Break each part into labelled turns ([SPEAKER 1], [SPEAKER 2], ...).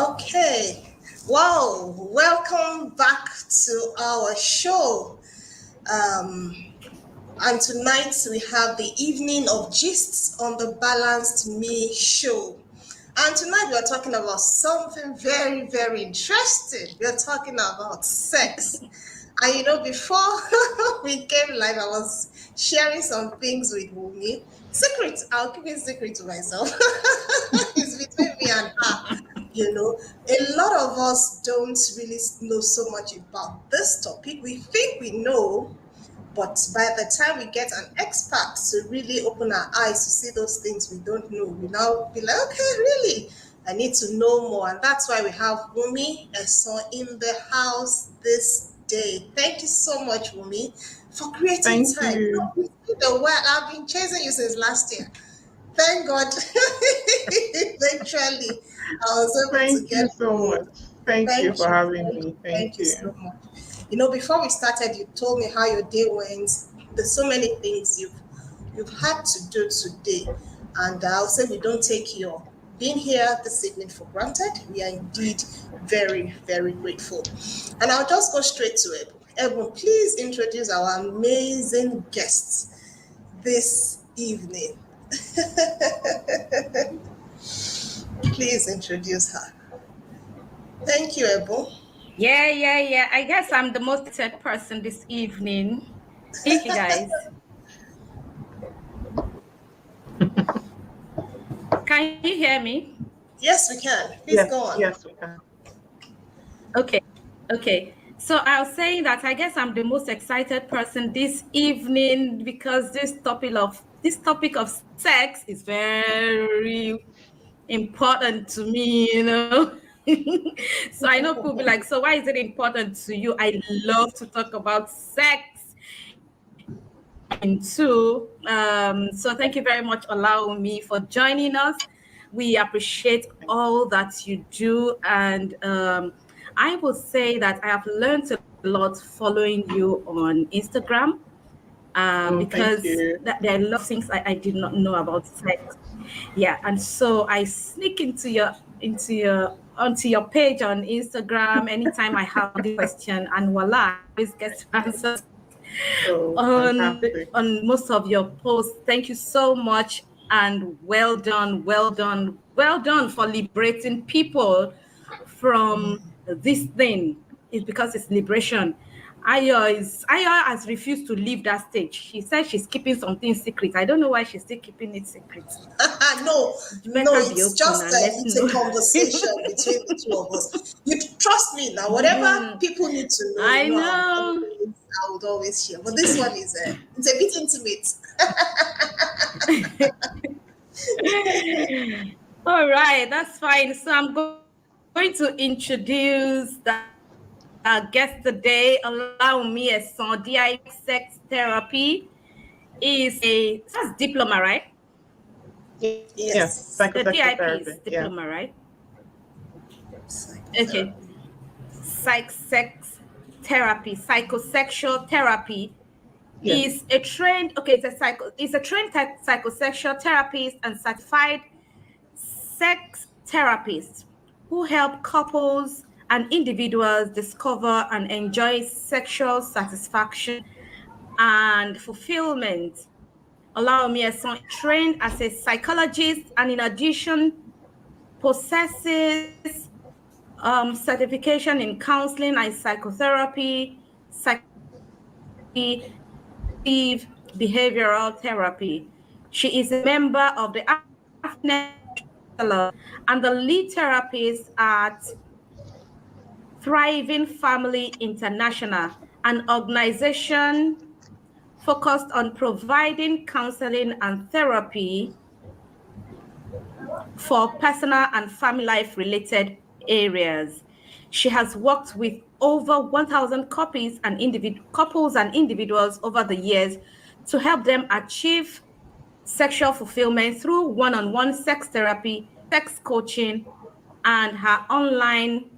[SPEAKER 1] Okay. Wow. Welcome back to our show. And tonight we have the evening of gists on the Balanced Me show. And tonight we're talking about something very, very interesting. We're talking about sex. And before we came live, I was sharing some things with Wumi. Secret, I'll keep it secret to myself. It's between me and her. A lot of us don't really know so much about this topic. We think we know, but by the time we get an expert to really open our eyes to see those things we don't know, we now be like, okay, really? I need to know more. And that's why we have Wumi Eson in the house this day. Thank you so much, Wumi, for creating
[SPEAKER 2] Thank
[SPEAKER 1] time.
[SPEAKER 2] you.
[SPEAKER 1] I've been chasing you since last year. Thank God. Eventually, I was able to
[SPEAKER 2] Thank you
[SPEAKER 1] get
[SPEAKER 2] so much. Thank you
[SPEAKER 1] Thank
[SPEAKER 2] for
[SPEAKER 1] you.
[SPEAKER 2] having me.
[SPEAKER 1] Thank
[SPEAKER 2] Thank
[SPEAKER 1] you
[SPEAKER 2] you.
[SPEAKER 1] so much. Before we started, you told me how your day went. There's so many things you've had to do today, and I'll say we don't take your being here this evening for granted. We are indeed very, very grateful. And I'll just go straight to it. Ebon, please introduce our amazing guests this evening. Please introduce her. Thank you, Ebon.
[SPEAKER 3] Yeah. I guess I'm the most excited person this evening. Thank you, guys. Can you hear me?
[SPEAKER 1] Yes, we can. Please go on.
[SPEAKER 2] Yes, we can.
[SPEAKER 3] Okay. So I was saying that I guess I'm the most excited person this evening because this topic of sex is very important to me, So I know people be like, so why is it important to you? I love to talk about sex. So thank you very much, allowing me for joining us. We appreciate all that you do, and I will say that I have learned a lot following you on Instagram because there are a lot of things I did not know about sex. Yeah, and so I sneak onto your page on Instagram anytime I have the question, and voila, I always get answers on most of your posts. Thank you so much, and well done for liberating people from this thing. It's because it's liberation. Ayo has refused to leave that stage. She said she's keeping something secret. I don't know why she's still keeping it secret.
[SPEAKER 1] No, it's just it's a conversation between the two of us. You trust me now. Whatever people need to know,
[SPEAKER 3] I know.
[SPEAKER 1] I would always share. But this one is it's a bit intimate.
[SPEAKER 3] All right, that's fine. So I'm going to introduce our guest today. Allow me a son. DI sex therapy that's diploma, right?
[SPEAKER 1] Yes.
[SPEAKER 3] The DIP is diploma, right? Okay. Sex therapy, psychosexual therapy is a trained. Okay, it's a trained psychosexual therapist and certified sex therapist who help couples and individuals discover and enjoy sexual satisfaction and fulfillment. Allow me as trained as a psychologist, and in addition possesses certification in counseling and psychotherapy, behavioral therapy. She is a member of the and the lead therapist at Thriving Family International, an organization focused on providing counseling and therapy for personal and family life related areas. She has worked with over 1,000 couples and individuals over the years to help them achieve sexual fulfillment through one-on-one sex therapy, sex coaching, and her online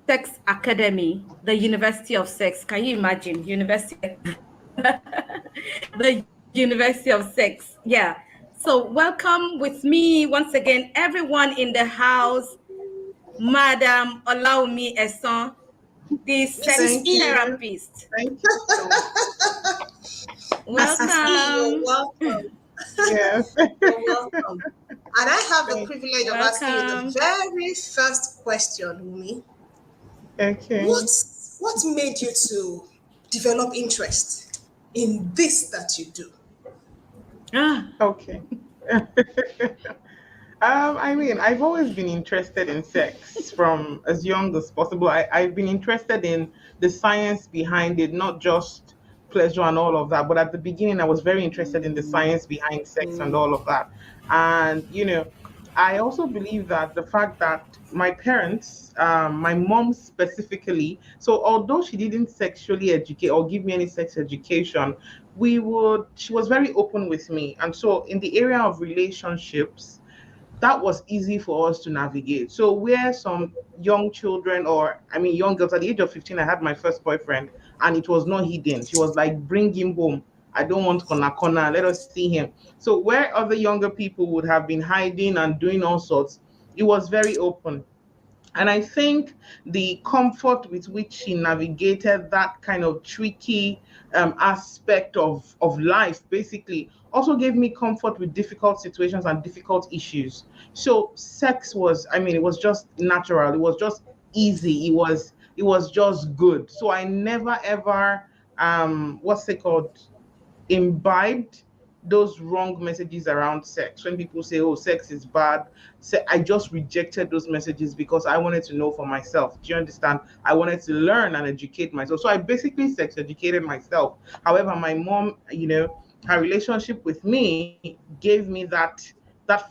[SPEAKER 3] sex academy, the University of Sex. Can you imagine? The University of Sex. Yeah. So welcome with me once again, everyone in the house. Madam Allow Me Esson, the sex
[SPEAKER 1] Mrs.
[SPEAKER 2] Thank
[SPEAKER 1] E.
[SPEAKER 2] you.
[SPEAKER 3] therapist.
[SPEAKER 2] Thank you so much.
[SPEAKER 1] Mrs. E, you're
[SPEAKER 3] Welcome.
[SPEAKER 1] welcome.
[SPEAKER 2] Yes.
[SPEAKER 1] You're welcome. And I have the
[SPEAKER 2] Thank
[SPEAKER 1] privilege of asking you the
[SPEAKER 3] Welcome.
[SPEAKER 1] very first question, Wumi.
[SPEAKER 2] Okay.
[SPEAKER 1] What what made you to develop interest in this that you do?
[SPEAKER 3] Ah,
[SPEAKER 2] Okay. I mean, I've always been interested in sex from as young as possible. I've been interested in the science behind it, not just pleasure and all of that. But at the beginning, I was very interested in the science behind sex and all of that. And, I also believe that the fact that my parents, my mom specifically, so although she didn't sexually educate or give me any sex education, she was very open with me. And so in the area of relationships, that was easy for us to navigate. So where some young children, or I mean young girls, at the age of 15, I had my first boyfriend, and it was not hidden. She was like, bring him home. I don't want kona, let us see him. So where other younger people would have been hiding and doing all sorts, it was very open. And I think the comfort with which she navigated that kind of tricky aspect of life basically also gave me comfort with difficult situations and difficult issues. So sex was, I mean, it was just natural. It was just easy. It was just good. So I never ever what's it called, imbibed those wrong messages around sex. When people say, oh, sex is bad, I just rejected those messages because I wanted to know for myself. Do you understand? I wanted to learn and educate myself. So I basically sex educated myself. However, my mom, her relationship with me gave me that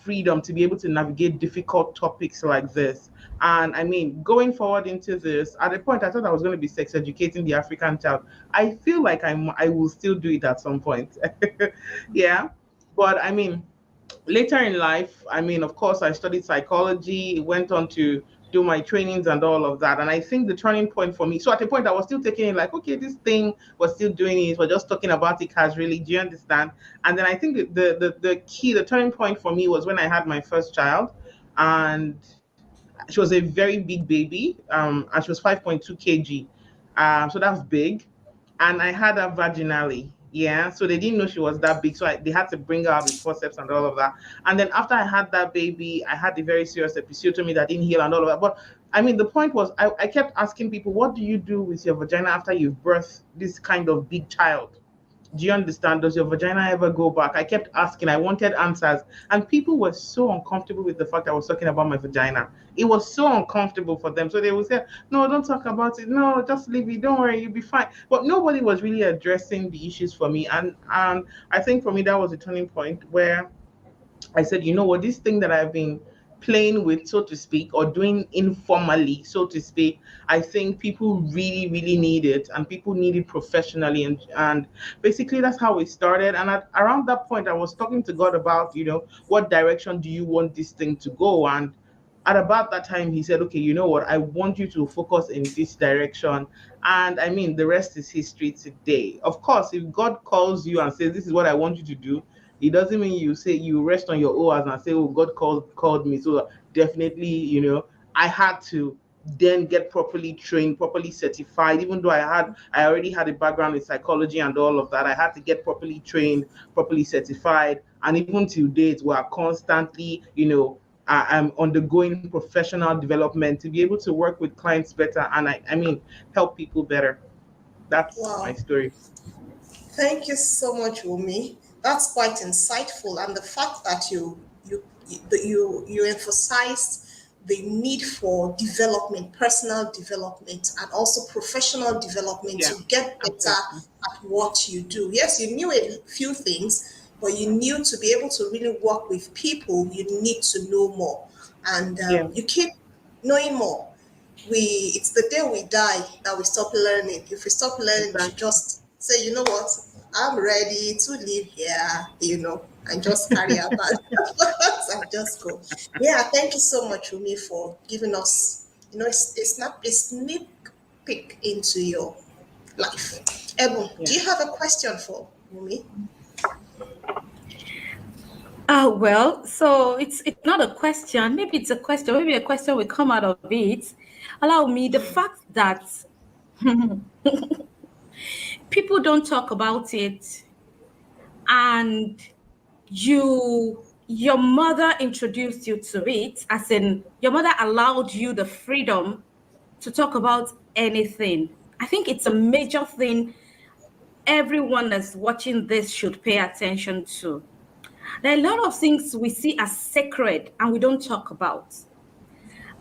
[SPEAKER 2] freedom to be able to navigate difficult topics like this. And I mean, going forward into this, at a point I thought I was going to be sex educating the African child. I feel like I will still do it at some point. Yeah. But I mean, later in life, I mean, of course, I studied psychology, went on to do my trainings and all of that. And I think the turning point for me, so at a point I was still taking it like, okay, this thing, we're still doing it, we're just talking about it casually. Do you understand? And then I think the key, the turning point for me was when I had my first child. And she was a very big baby, and she was 5.2 kg. So that's big. And I had her vaginally. Yeah, so they didn't know she was that big, so they had to bring her out with forceps and all of that. And then after I had that baby, I had a very serious episiotomy that didn't heal and all of that. But I mean, the point was, I kept asking people, what do you do with your vagina after you've birthed this kind of big child? Do you understand? Does your vagina ever go back? I kept asking. I wanted answers. And people were so uncomfortable with the fact I was talking about my vagina. It was so uncomfortable for them. So they would say, no, don't talk about it. No, just leave it. Don't worry, you'll be fine. But nobody was really addressing the issues for me. And I think for me, that was a turning point where I said, you know what, this thing that I've been playing with, so to speak, or doing informally, so to speak, I think people really, really need it, and people need it professionally. And basically, that's how it started. And around that point, I was talking to God about, what direction do you want this thing to go? And at about that time, he said, okay, you know what, I want you to focus in this direction. And I mean, the rest is history today. Of course, if God calls you and says, this is what I want you to do, it doesn't mean you say you rest on your oars and say, oh, God called me. So definitely, I had to then get properly trained, properly certified. Even though I already had a background in psychology and all of that, I had to get properly trained, properly certified. And even to date, we are constantly, I'm undergoing professional development to be able to work with clients better, and I mean, help people better. That's my
[SPEAKER 1] Wow.
[SPEAKER 2] story.
[SPEAKER 1] Thank you so much, Wumi. That's quite insightful, and the fact that you emphasized the need for development, personal development, and also professional development
[SPEAKER 2] Yeah,
[SPEAKER 1] to get better
[SPEAKER 2] absolutely.
[SPEAKER 1] at what you do. Yes, you knew a few things, but you knew to be able to really work with people, you need to know more, and
[SPEAKER 2] Yeah,
[SPEAKER 1] you keep knowing more. It's the day we die that we stop learning. If we stop learning, we should
[SPEAKER 2] exactly.
[SPEAKER 1] just say, you know what, I'm ready to live here, and just carry our bag and just go. Yeah, thank you so much, Rumi, for giving us, a sneak peek into your life. Ebon, do
[SPEAKER 2] Yeah.
[SPEAKER 1] you have a question for Rumi?
[SPEAKER 3] Well, so it's not a question. Maybe it's a question. Maybe a question will come out of it. Allow me the fact that people don't talk about it, and your mother introduced you to it, as in your mother allowed you the freedom to talk about anything. I think it's a major thing everyone that's watching this should pay attention to. There are a lot of things we see as sacred and we don't talk about.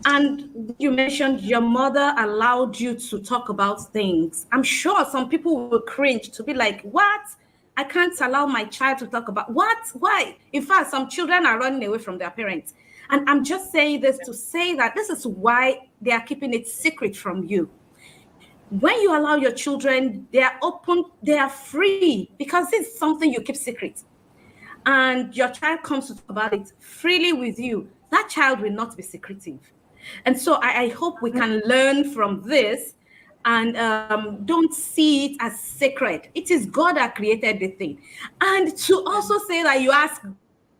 [SPEAKER 3] And you mentioned your mother allowed you to talk about things. I'm sure some people will cringe to be like, what? I can't allow my child to talk about what? Why? In fact, some children are running away from their parents. And I'm just saying this to say that this is why they are keeping it secret from you. When you allow your children, they are open, they are free, because it's something you keep secret. And your child comes to talk about it freely with you, that child will not be secretive. And so I hope we can learn from this and don't see it as sacred. It is God that created the thing. And to also say that you ask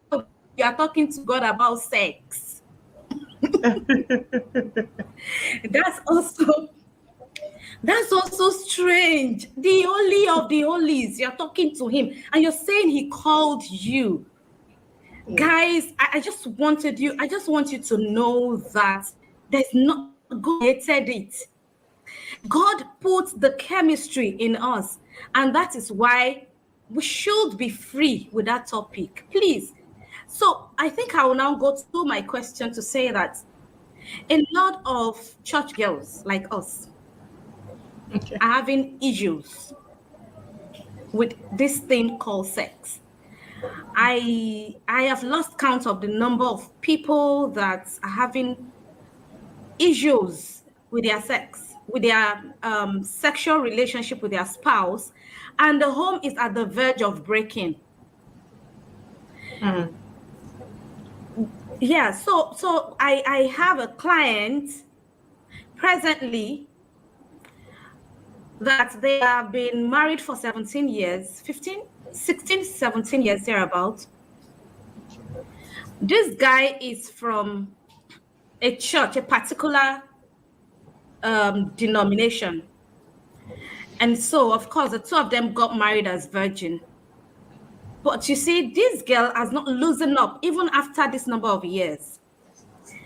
[SPEAKER 3] God, you are talking to God about sex. That's also strange. The holy of the holies, you're talking to him and you're saying he called you. Guys, I just want you to know that there's not God created it. God put the chemistry in us, and that is why we should be free with that topic. Please. So I think I will now go to my question to say that a lot of church girls like us are having issues with this thing called sex. I have lost count of the number of people that are having issues with their sex, with their sexual relationship with their spouse, and the home is at the verge of breaking. Yeah, so I have a client presently that they have been married for 17 years, 15, 16, 17 years thereabout. This guy is from a church, a particular denomination. And so, of course, the two of them got married as virgin. But you see, this girl has not loosened up even after this number of years.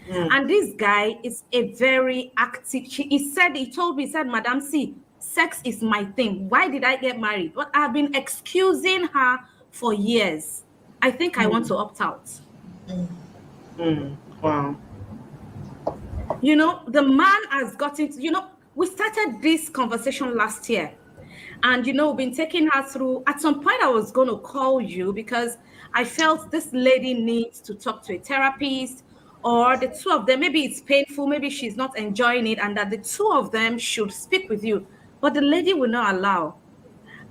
[SPEAKER 3] And this guy is a very active. He told me, he said, Madam C, sex is my thing. Why did I get married? But I've been excusing her for years. I think I want to opt out.
[SPEAKER 2] Wow.
[SPEAKER 3] You know, the man has gotten, we started this conversation last year. And, we've been taking her through. At some point, I was going to call you because I felt this lady needs to talk to a therapist, or the two of them, maybe it's painful, maybe she's not enjoying it, and that the two of them should speak with you. But the lady will not allow.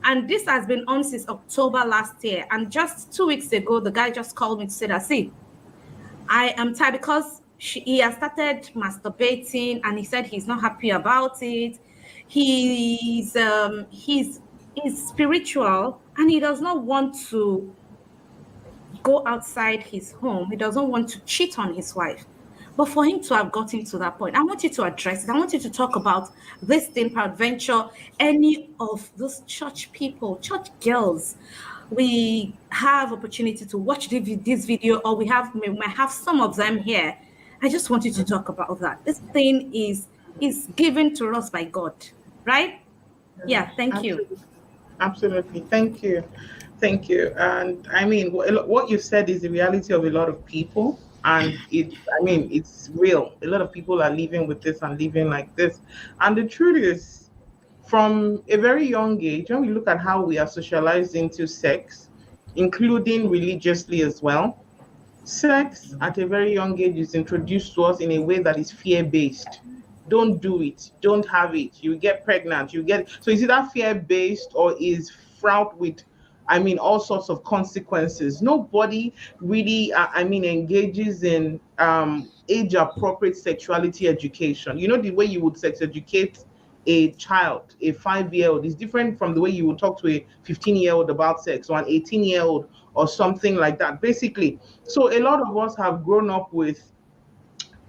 [SPEAKER 3] And this has been on since October last year. And just 2 weeks ago, the guy just called me to say that, see, I am tired because he has started masturbating, and he said he's not happy about it. He's spiritual, and he does not want to go outside his home. He doesn't want to cheat on his wife. But for him to have gotten to that point, I want you to address it. I want you to talk about this thing, peradventure, any of those church people, church girls. We have opportunity to watch this video, or we might have some of them here. I just want you to talk about that. This thing is given to us by God, right? Yeah, thank you.
[SPEAKER 2] Absolutely. Thank you. Thank you. And I mean, what you said is the reality of a lot of people. And it's real. A lot of people are living with this and living like this. And the truth is, from a very young age, when we look at how we are socialized into sex, including religiously as well, sex at a very young age is introduced to us in a way that is fear-based. Don't do it. Don't have it. You get pregnant. So is it that fear-based, or is fraught with, all sorts of consequences? Nobody really, engages in age-appropriate sexuality education. You know, the way you would sex educate a child, a 5-year-old. It's different from the way you would talk to a 15-year-old about sex or an 18-year-old or something like that, basically. So a lot of us have grown up with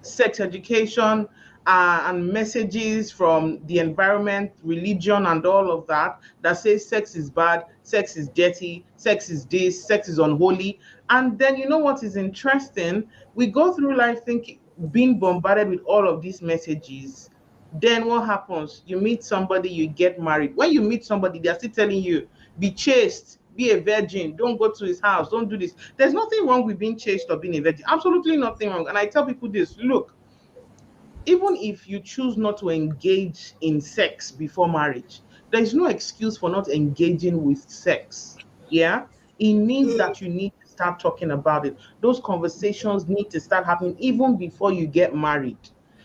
[SPEAKER 2] sex education and messages from the environment, religion, and all of that that says sex is bad, sex is dirty, sex is this, sex is unholy. And then you know what is interesting? We go through life thinking, being bombarded with all of these messages. Then what happens? You meet somebody, you get married. When you meet somebody, they're still telling you, be chaste, be a virgin, don't go to his house, don't do this. There's nothing wrong with being chaste or being a virgin. Absolutely nothing wrong. And I tell people this, look, even if you choose not to engage in sex before marriage, there is no excuse for not engaging with sex. Yeah. It means that you need to start talking about it. Those conversations need to start happening even before you get married.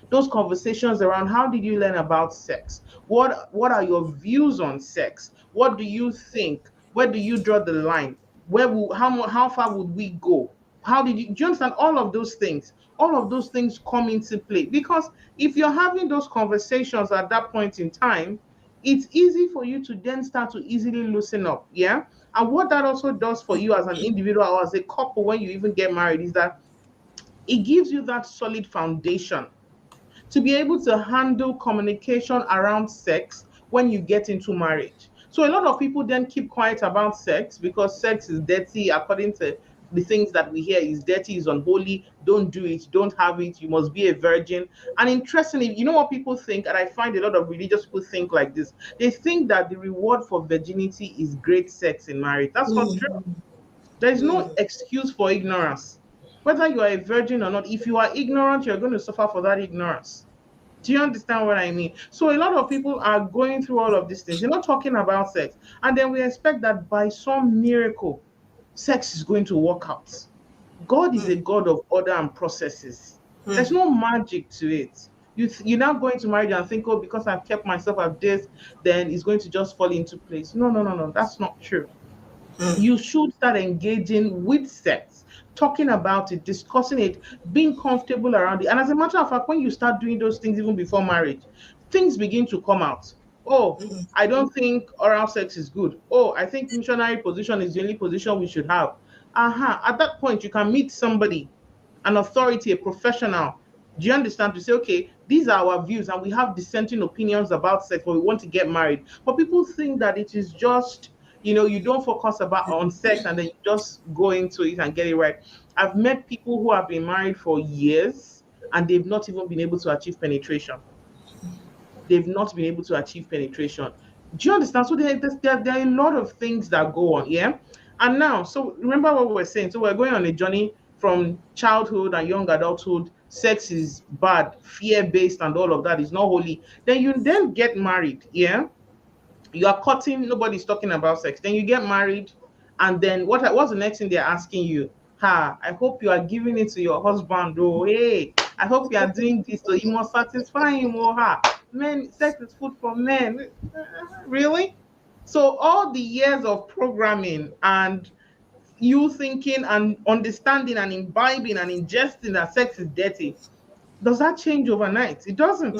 [SPEAKER 2] Those conversations around how did you learn about sex? What are your views on sex? What do you think? Where do you draw the line? How far would we go? How did you, do you understand all of those things? All of those things come into play because if you're having those conversations at that point in time, it's easy for you to then start to easily loosen up. Yeah. And what that also does for you as an individual or as a couple when you even get married is that it gives you that solid foundation to be able to handle communication around sex when you get into marriage. So a lot of people then keep quiet about sex because sex is dirty according to the things that we hear is dirty, is unholy, don't do it, don't have it, you must be a virgin. And interestingly, you know what people think, and I find a lot of religious people think like this. They think that the reward for virginity is great sex in marriage. That's not true. There is no excuse for ignorance. Whether you are a virgin or not, if you are ignorant, you're going to suffer for that ignorance. Do you understand what I mean? So a lot of people are going through all of these things. You're not talking about sex. And then we expect that by some miracle, sex is going to work out. God is a God of order and processes. There's no magic to it. You're not going to marriage and think, oh, because I've kept myself at this, then it's going to just fall into place. No, no, no, no. That's not true. You should start engaging with sex, talking about it, discussing it, being comfortable around it. And as a matter of fact, when you start doing those things even before marriage, things begin to come out. Oh, I don't think oral sex is good. Oh, I think missionary position is the only position we should have. At that point, you can meet somebody, an authority, a professional. Do you understand? To say, okay, these are our views, and we have dissenting opinions about sex, but we want to get married. But people think that it is just, you don't focus about on sex and then you just go into it and get it right. I've met people who have been married for years and they've not even been able to achieve penetration. They've not been able to achieve penetration. Do you understand? So there are a lot of things that go on, yeah. And now, so remember what we were saying. So we're going on a journey from childhood and young adulthood. Sex is bad, fear-based, and all of that is not holy. Then you then get married, yeah. You are cutting, nobody's talking about sex. Then you get married, and then what's the next thing they're asking you? I hope you are giving it to your husband. Oh, hey, I hope you are doing this so you must satisfy him or her. Men, sex is food for men. Really? So all the years of programming and you thinking and understanding and imbibing and ingesting that sex is dirty, does that change overnight? It doesn't.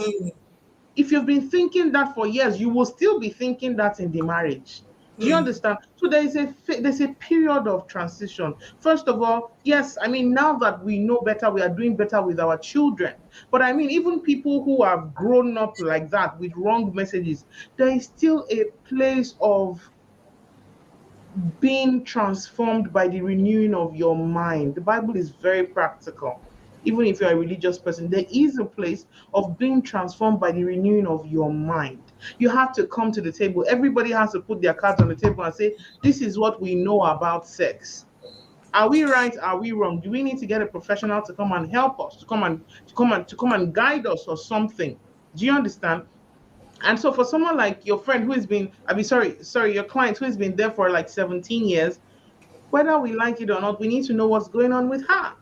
[SPEAKER 2] If you've been thinking that for years, you will still be thinking that in the marriage. Do you understand? So there's a period of transition. First of all, yes, I mean, now that we know better, we are doing better with our children. But I mean, even people who have grown up like that with wrong messages, there is still a place of being transformed by the renewing of your mind. The Bible is very practical. Even if you're a religious person, there is a place of being transformed by the renewing of your mind. You have to come to the table. Everybody has to put their cards on the table and say, this is what we know about sex. Are we right? Are we wrong? Do we need to get a professional to come and help us, to come and guide us or something? Do you understand? And so for someone like your friend who has been, I mean, sorry, your client who has been there for like 17 years, whether we like it or not, we need to know what's going on with her.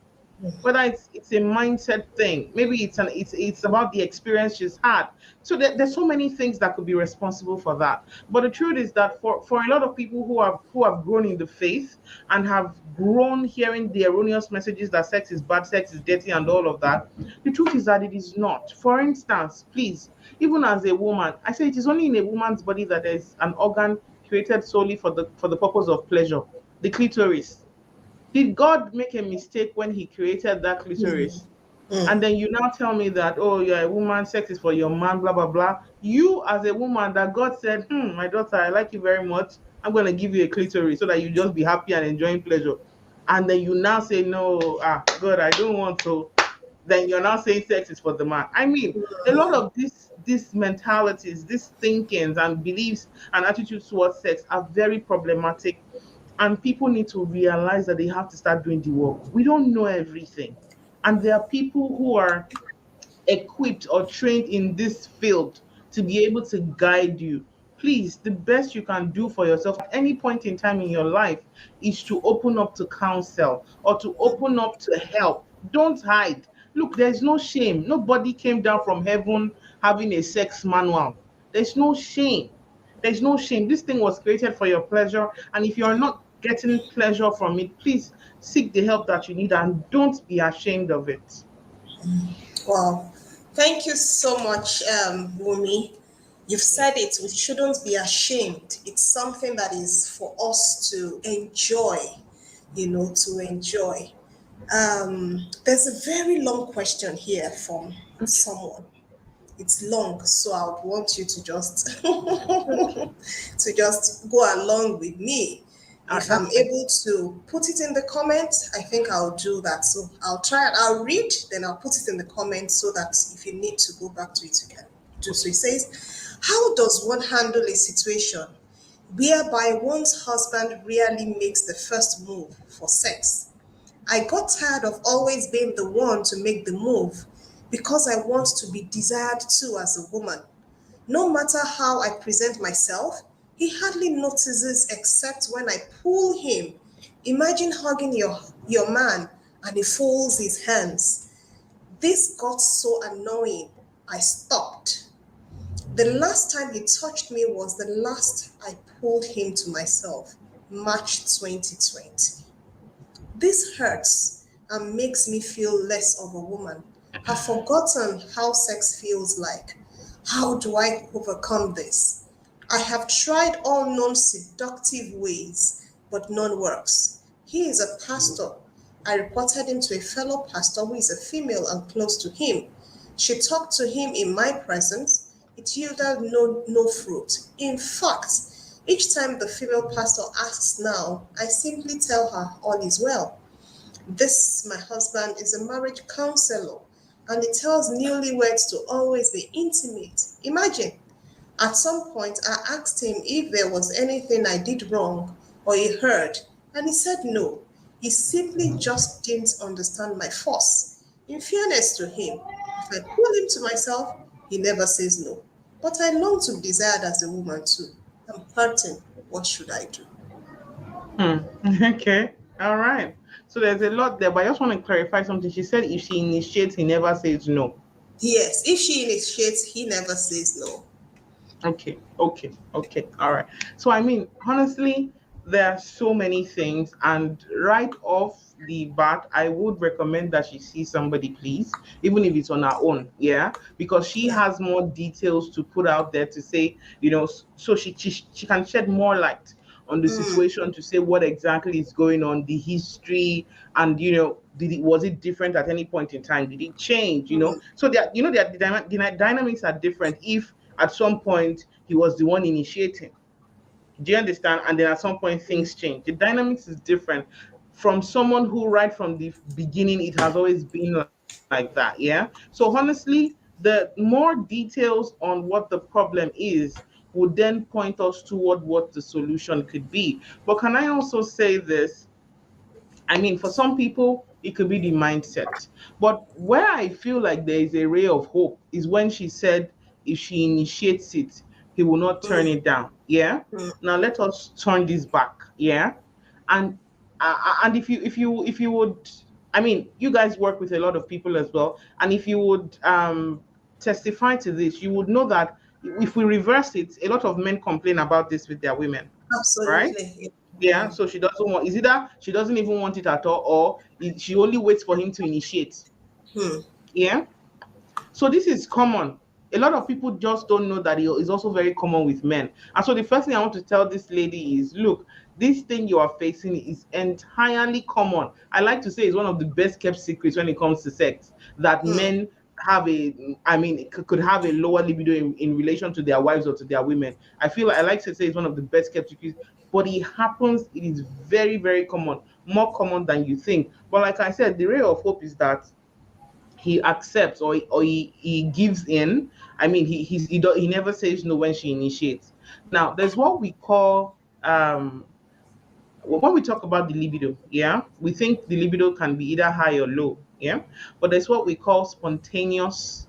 [SPEAKER 2] Whether it's a mindset thing, maybe it's about the experience she's had. So there's so many things that could be responsible for that. But the truth is that for a lot of people who have grown in the faith and have grown hearing the erroneous messages that sex is bad, sex is dirty, and all of that, the truth is that it is not. For instance, please, even as a woman, I say it is only in a woman's body that there's an organ created solely for the purpose of pleasure, the clitoris. Did God make a mistake when He created that clitoris? And then you now tell me that, oh, you're a woman, sex is for your man, blah, blah, blah. You, as a woman, that God said, my daughter, I like you very much. I'm going to give you a clitoris so that you just be happy and enjoying pleasure. And then you now say, no, God, I don't want to. Then you're now saying sex is for the man. I mean, a lot of these mentalities, these thinkings and beliefs and attitudes towards sex are very problematic, and people need to realize that they have to start doing the work. We don't know everything. And there are people who are equipped or trained in this field to be able to guide you. Please, the best you can do for yourself at any point in time in your life is to open up to counsel or to open up to help. Don't hide. Look, there's no shame. Nobody came down from heaven having a sex manual. There's no shame. There's no shame. This thing was created for your pleasure. And if you're not getting pleasure from it, please seek the help that you need and don't be ashamed of it.
[SPEAKER 1] Wow. Thank you so much, Wumi. You've said it, we shouldn't be ashamed. It's something that is for us to enjoy, to enjoy. There's a very long question here from
[SPEAKER 2] Okay.
[SPEAKER 1] someone. It's long, so I would want you to just
[SPEAKER 2] Okay.
[SPEAKER 1] to just go along with me.
[SPEAKER 2] All right,
[SPEAKER 1] If I'm
[SPEAKER 2] that's fine.
[SPEAKER 1] able to put it in the comments, I think I'll do that. So I'll try and I'll read, then I'll put it in the comments so that if you need to go back to it, you can do so. It says, how does one handle a situation whereby one's husband rarely makes the first move for sex? I got tired of always being the one to make the move because I want to be desired too as a woman. No matter how I present myself, he hardly notices except when I pull him. Imagine hugging your man and he folds his hands. This got so annoying, I stopped. The last time he touched me was the last I pulled him to myself, March 2020. This hurts and makes me feel less of a woman. I've forgotten how sex feels like. How do I overcome this? I have tried all known seductive ways, but none works. He is a pastor. I reported him to a fellow pastor who is a female and close to him. She talked to him in my presence. It yielded no fruit. In fact, each time the female pastor asks now, I simply tell her all is well. This, my husband, is a marriage counselor, and he tells newlyweds to always be intimate. Imagine, at some point, I asked him if there was anything I did wrong or he heard, and he said no. He simply just didn't understand my force. In fairness to him, if I pull him to myself, he never says no. But I long to be desired as a woman too. I'm hurting. What should I do?
[SPEAKER 2] Hmm. Okay. All right. So there's a lot there, but I just want to clarify something. She said if she initiates, he never says no.
[SPEAKER 1] Yes, if she initiates, he never says no.
[SPEAKER 2] Okay, okay, okay. All right. So I mean, honestly, there are so many things, and right off the bat, I would recommend that she see somebody, please, even if it's on her own. Yeah, because she
[SPEAKER 1] Yeah.
[SPEAKER 2] has more details to put out there to say, so she can shed more light on the situation to say what exactly is going on, the history, and was it different at any point in time? Did it change? So that the dynamics are different. If at some point he was the one initiating, do you understand? And then at some point things change. The dynamics is different from someone who right from the beginning it has always been like that. Yeah. So honestly, the more details on what the problem is would then point us toward what the solution could be. But can I also say this? I mean, for some people, it could be the mindset. But where I feel like there is a ray of hope is when she said if she initiates it, he will not turn it down. Yeah. Now let us turn this back. Yeah. And if you would I mean, you guys work with a lot of people as well, and if you would testify to this, you would know that if we reverse it, a lot of men complain about this with their women, right?
[SPEAKER 1] Absolutely.
[SPEAKER 2] Yeah, so she doesn't want, is either she doesn't even want it at all, or she only waits for him to initiate.
[SPEAKER 1] Hmm.
[SPEAKER 2] Yeah. So this is common. A lot of people just don't know that it is also very common with men. And so the first thing I want to tell this lady is, look, this thing you are facing is entirely common. I like to say it's one of the best kept secrets when it comes to sex, that
[SPEAKER 1] Hmm.
[SPEAKER 2] men have a, I mean, could have a lower libido in relation to their wives or to their women. I feel like I like to say it's one of the best kept secrets, but it happens. It is very, very common, more common than you think. But like I said, the ray of hope is that he accepts, or he gives in. I mean, he never says no when she initiates. Now, there's what we call when we talk about the libido, yeah, we think the libido can be either high or low, yeah, but there's what we call spontaneous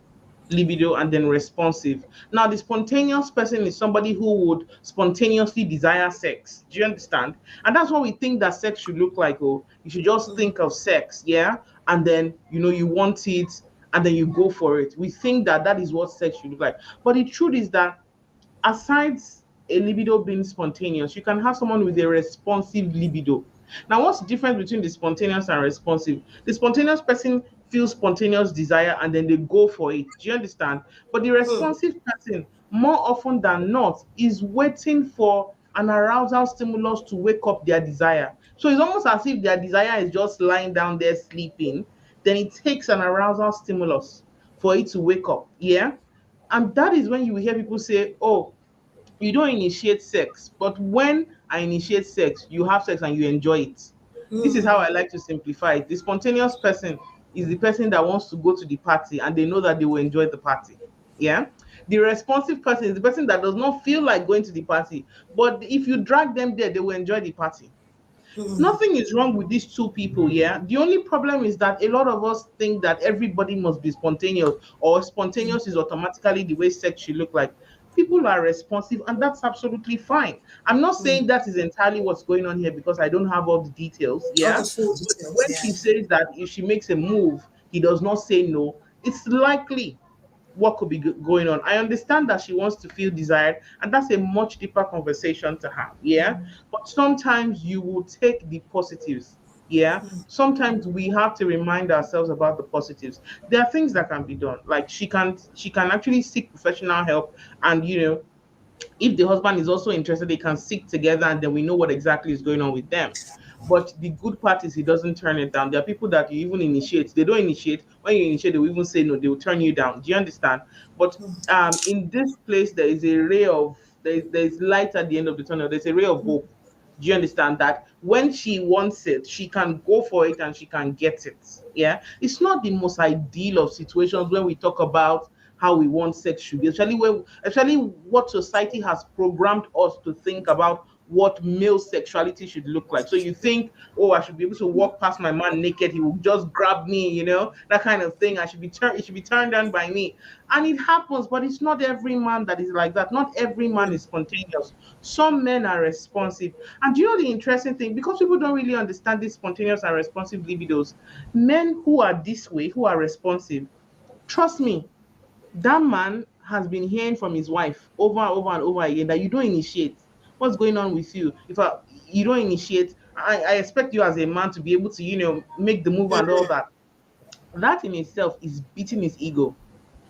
[SPEAKER 2] libido and then responsive. Now, the spontaneous person is somebody who would spontaneously desire sex. Do you understand? And that's what we think that sex should look like. Oh, you should just think of sex, yeah, and then you want it, and then you go for it. We think that that is what sex should look like, but the truth is that aside a libido being spontaneous, you can have someone with a responsive libido. Now, what's the difference between the spontaneous and responsive? The spontaneous person feels spontaneous desire and then they go for it. Do you understand? But the
[SPEAKER 1] Hmm.
[SPEAKER 2] responsive person, more often than not, is waiting for an arousal stimulus to wake up their desire. So it's almost as if their desire is just lying down there sleeping. Then it takes an arousal stimulus for it to wake up. Yeah. And that is when you will hear people say, oh, you don't initiate sex, but when I initiate sex, you have sex and you enjoy it. This is how I like to simplify it. The spontaneous person is the person that wants to go to the party and they know that they will enjoy the party. Yeah. The responsive person is the person that does not feel like going to the party, but if you drag them there, they will enjoy the party. Nothing is wrong with these two people, yeah. The only problem is that a lot of us think that everybody must be spontaneous, or spontaneous is automatically the way sex should look like. People are responsive, and that's absolutely fine. I'm not saying that is entirely what's going on here because I don't have all the details,
[SPEAKER 1] All the
[SPEAKER 2] yeah.
[SPEAKER 1] full
[SPEAKER 2] But
[SPEAKER 1] details,
[SPEAKER 2] when
[SPEAKER 1] yeah.
[SPEAKER 2] she says that if she makes a move, he does not say no, it's likely what could be going on. I understand that she wants to feel desired, and that's a much deeper conversation to have. Yeah. But sometimes you will take the positives. Yeah. Sometimes we have to remind ourselves about the positives. There are things that can be done. Like she can actually seek professional help, and if the husband is also interested, they can sit together and then we know what exactly is going on with them. But the good part is he doesn't turn it down. There are people that you even initiate, they don't initiate. When you initiate, they will even say no, they will turn you down. Do you understand? But in this place, there is a ray of there's light at the end of the tunnel. There's a ray of hope. Do you understand that when she wants it, she can go for it and she can get it? Yeah, it's not the most ideal of situations when we talk about how we want sex should be, actually what society has programmed us to think about what male sexuality should look like. So you think, oh, I should be able to walk past my man naked, he will just grab me, that kind of thing. It should be turned on by me. And it happens, but it's not every man that is like that. Not every man is spontaneous. Some men are responsive. And do you know the interesting thing? Because people don't really understand these spontaneous and responsive libidos, men who are this way, who are responsive, trust me, that man has been hearing from his wife over and over and over again that you don't initiate. What's going on with you? You don't initiate, I expect you as a man to be able to, make the move and all that. That in itself is beating his ego.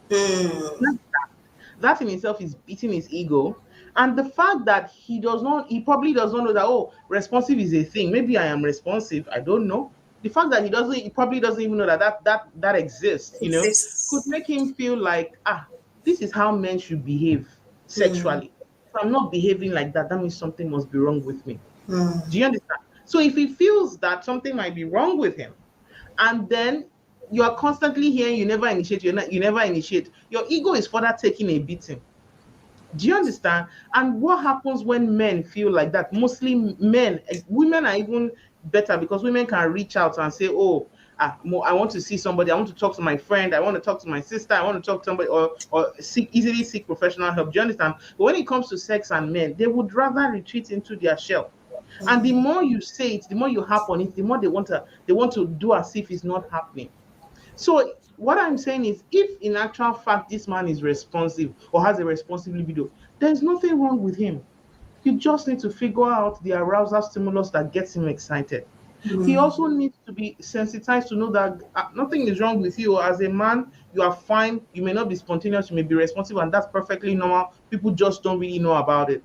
[SPEAKER 2] That in itself is beating his ego. And the fact that he probably does not know that, oh, responsive is a thing. Maybe I am responsive. I don't know. The fact that he probably doesn't even know that exists, could
[SPEAKER 1] Exists.
[SPEAKER 2] make him feel like, this is how men should behave sexually. If I'm not behaving like that, that means something must be wrong with me. Do you understand? So if he feels that something might be wrong with him, and then you are constantly hearing you never initiate, your ego is further taking a beating. Do you understand? And what happens when men feel like that? Mostly men, women are even better because women can reach out and say, oh, I want to see somebody, I want to talk to my friend, I want to talk to my sister, I want to talk to somebody, or easily seek professional help. Do you understand? But when it comes to sex and men, they would rather retreat into their shell. And the more you say it, the more you harp on it, the more they want to do as if it's not happening. So what I'm saying is, if in actual fact this man is responsive or has a responsive libido, there's nothing wrong with him. You just need to figure out the arousal stimulus that gets him excited. He also needs to be sensitized to know that nothing is wrong with you. As a man, you are fine. You may not be spontaneous, you may be responsive, and that's perfectly normal. People just don't really know about it.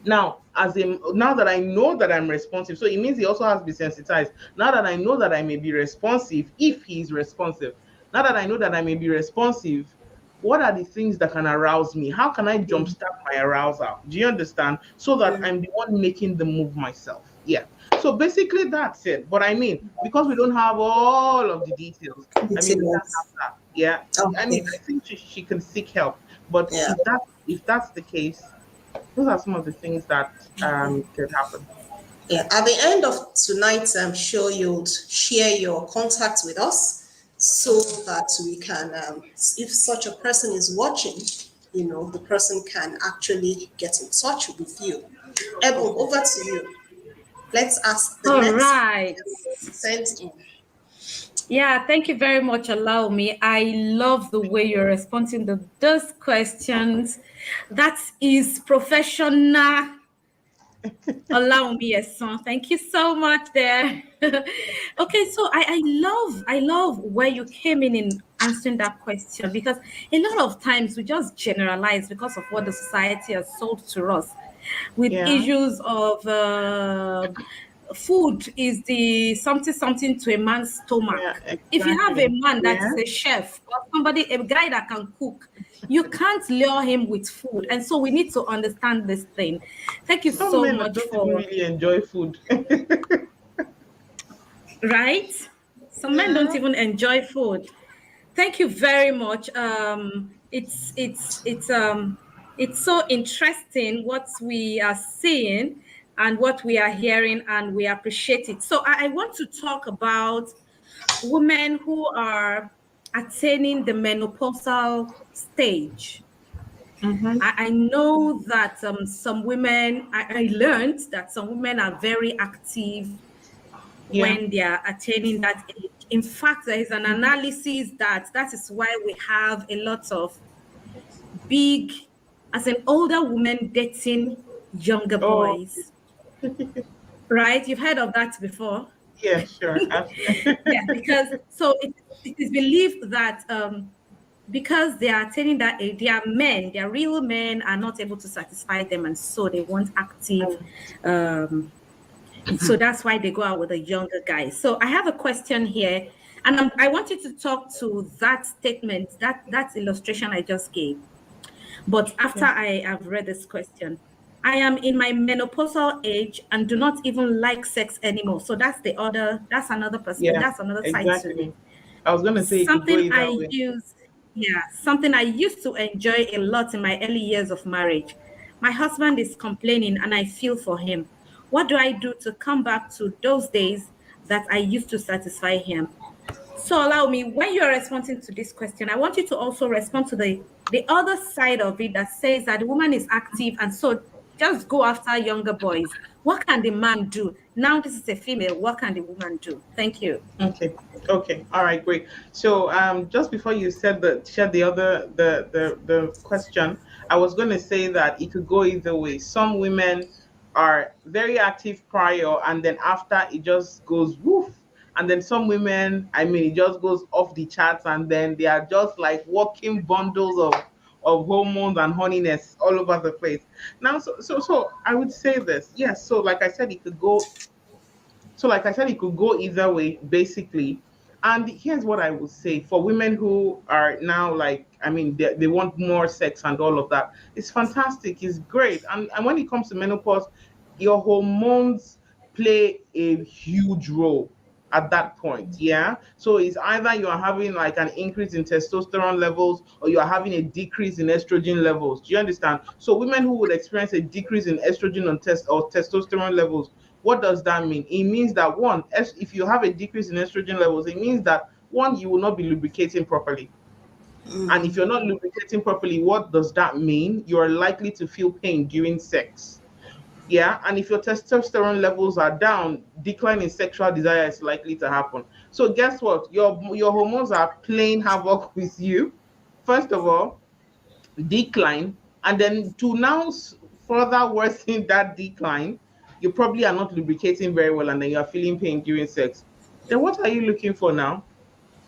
[SPEAKER 2] Now that I know that I'm responsive, so it means he also has to be sensitized. Now that I know that I may be responsive, if he is responsive, now that I know that I may be responsive, what are the things that can arouse me? How can I jumpstart my arousal? Do you understand? So that I'm the one making the move myself. Yeah. So basically that's it. But I mean, because we don't have all of the details, I mean, we can't have
[SPEAKER 1] Details.
[SPEAKER 2] that. Yeah. I
[SPEAKER 1] Okay.
[SPEAKER 2] mean, I think she can seek help. But
[SPEAKER 1] Yeah.
[SPEAKER 2] if that's the case, those are some of the things that could happen.
[SPEAKER 1] Yeah. At the end of tonight's show, you'll share your contact with us so
[SPEAKER 2] Okay.
[SPEAKER 1] that we can, if such a person is watching, the person can actually get in touch with you. Ebon,
[SPEAKER 2] Okay.
[SPEAKER 1] over to you. Let's ask the
[SPEAKER 3] All
[SPEAKER 1] next
[SPEAKER 3] right.
[SPEAKER 1] sent in.
[SPEAKER 3] Yeah, thank you very much. Allow me. I love the way you're responding to those questions. That is professional. Allow me a song. Thank you so much there. Okay, so I love where you came in answering that question, because a lot of times we just generalize because of what the society has sold to us with
[SPEAKER 2] Yeah.
[SPEAKER 3] issues of food is the something something to a man's
[SPEAKER 2] Yeah.
[SPEAKER 3] stomach. If you have a
[SPEAKER 2] Exactly.
[SPEAKER 3] man that is
[SPEAKER 2] Yeah.
[SPEAKER 3] a chef or somebody, a guy that can cook, you can't lure him with food. And so we need to understand this thing. Thank you
[SPEAKER 2] Some
[SPEAKER 3] so
[SPEAKER 2] men
[SPEAKER 3] much
[SPEAKER 2] don't even
[SPEAKER 3] for,
[SPEAKER 2] really enjoy food.
[SPEAKER 3] right? Some men don't
[SPEAKER 1] Yeah.
[SPEAKER 3] even enjoy food. Thank you very much. It's so interesting what we are seeing and what we are hearing, and we appreciate it. So I want to talk about women who are attaining the menopausal stage.
[SPEAKER 2] Mm-hmm.
[SPEAKER 3] I know that some women, I learned that some women are very active
[SPEAKER 2] Yeah.
[SPEAKER 3] when they are attaining that age. In fact, there is an analysis that is why we have a lot of big, as an older woman dating younger
[SPEAKER 2] Oh,
[SPEAKER 3] boys, right? You've heard of that before.
[SPEAKER 2] yeah, sure.
[SPEAKER 3] Yeah, because so it is believed that because they are attaining that age, their real men are not able to satisfy them, and so they want active. Um, so that's why they go out with a younger guy. So I have a question here, and I want you to talk to that statement, that illustration I just gave. But after
[SPEAKER 2] Okay.
[SPEAKER 3] I have read this question, I am in my menopausal age and do not even like sex anymore. So that's another
[SPEAKER 2] Yeah,
[SPEAKER 3] that's another side to it.
[SPEAKER 2] exactly. I was gonna say it could go
[SPEAKER 3] Something
[SPEAKER 2] either
[SPEAKER 3] I
[SPEAKER 2] way.
[SPEAKER 3] use, yeah, something I used to enjoy a lot in my early years of marriage. My husband is complaining and I feel for him. What do I do to come back to those days that I used to satisfy him? So allow me, when you're responding to this question, I want you to also respond to the other side of it that says that the woman is active and so just go after younger boys. What can the man do? Now this is a female. What can the woman do? Thank you.
[SPEAKER 2] Okay. Okay. All right. Great. So, just before you said shared the other the question, I was going to say that it could go either way. Some women are very active prior, and then after it just goes woof. And then some women, I mean, it just goes off the charts, and then they are just like walking bundles of hormones and honeyness all over the place. Now, so I would say this. Yes. So, like I said, it could go like I said, it could go either way, basically. And here's what I would say for women who are now like, I mean, they want more sex and all of that. It's fantastic. It's great. And when it comes to menopause, your hormones play a huge role at that point. Yeah. So it's either you are having like an increase in testosterone levels or you are having a decrease in estrogen levels. Do you understand? So women who would experience a decrease in estrogen or testosterone levels, what does that mean? It means that one, if you have a decrease in estrogen levels, it means that one, you will not be lubricating properly. And if you're
[SPEAKER 1] Mm.
[SPEAKER 2] not lubricating properly, what does that mean? You are likely to feel pain during sex. Yeah, and if your testosterone levels are down, decline in sexual desire is likely to happen. So guess what? Your hormones are playing havoc with you. First of all, decline, and then to now further worsen that decline, you probably are not lubricating very well, and then you are feeling pain during sex. Then what are you looking for now?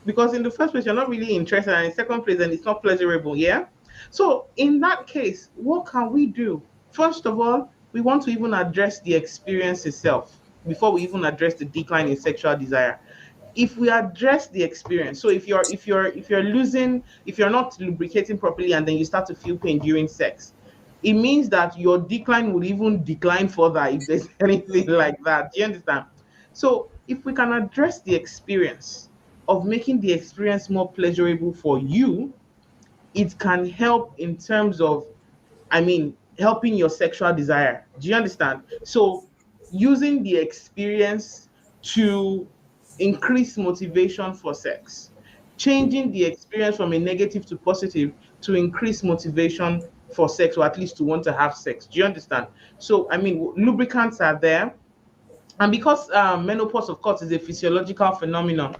[SPEAKER 2] Because in the first place you're not really interested, and in second place then it's not pleasurable. Yeah, so in that case, what can we do? First of all, we want to even address the experience itself before we even address the decline in sexual desire. If we address the experience, so if you're losing, if you're not lubricating properly and then you start to feel pain during sex, it means that your decline would even decline further if there's anything like that. Do you understand? So if we can address the experience of making the experience more pleasurable for you, it can help in terms of, helping your sexual desire. Do you understand? So, using the experience to increase motivation for sex, changing the experience from a negative to positive to increase motivation for sex, or at least to want to have sex. Do you understand? So, lubricants are there. And because menopause, of course, is a physiological phenomenon,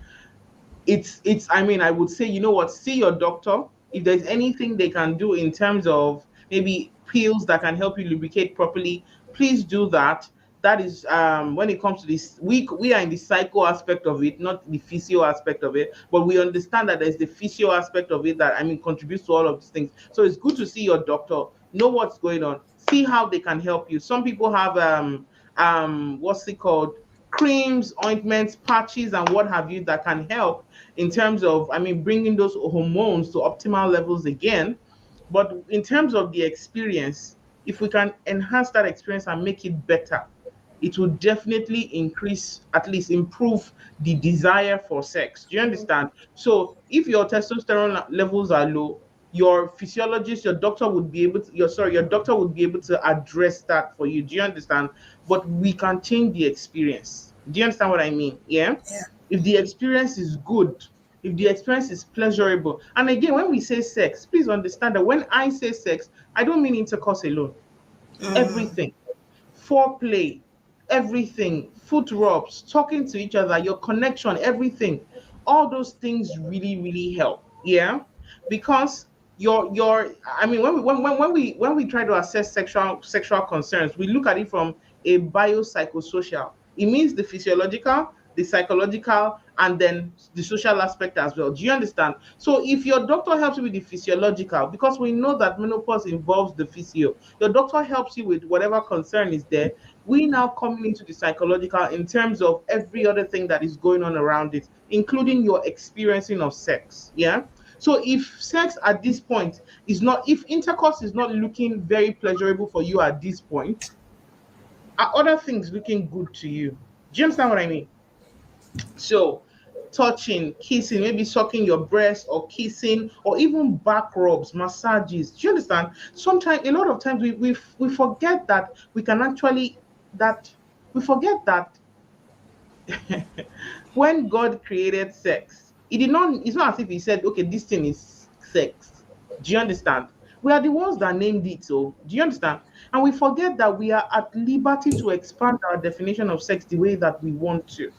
[SPEAKER 2] I would say, you know what, see your doctor. If there's anything they can do in terms of maybe pills that can help you lubricate properly, please do that. That is, when it comes to this, we are in the psycho aspect of it, not the physio aspect of it, but we understand that there's the physio aspect of it that, contributes to all of these things. So it's good to see your doctor, know what's going on, see how they can help you. Some people have what's it called, creams, ointments, patches, and what have you, that can help in terms of, bringing those hormones to optimal levels again. But in terms of the experience, if we can enhance that experience and make it better, it will definitely increase, at least improve the desire for sex. Do you understand? So if your testosterone levels are low, your physiologist, your doctor would be able to, your doctor would be able to address that for you. Do you understand? But we can change the experience. Do you understand what I mean? Yeah.
[SPEAKER 1] Yeah.
[SPEAKER 2] If the experience is good, if the experience is pleasurable, and again, when we say sex, please understand that when I say sex, I don't mean intercourse alone. Everything, foreplay, everything, foot rubs, talking to each other, your connection, everything, all those things really, really help. Yeah, because your when we try to assess sexual concerns, we look at it from a biopsychosocial. It means the physiological, the psychological, and then the social aspect as well. Do you understand? So if your doctor helps you with the physiological, because we know that menopause involves the physio, your doctor helps you with whatever concern is there. We now come into the psychological in terms of every other thing that is going on around it, including your experiencing of sex. Yeah. So if sex at this point is not, if intercourse is not looking very pleasurable for you at this point, are other things looking good to you? Do you understand what I mean? So, touching, kissing, maybe sucking your breast or kissing, or even back rubs, massages. Do you understand? Sometimes, a lot of times, we forget that we can actually, that we forget that when God created sex, He did not, it's not as if He said, okay, this thing is sex. Do you understand? We are the ones that named it. So, do you understand? And we forget that we are at liberty to expand our definition of sex the way that we want to.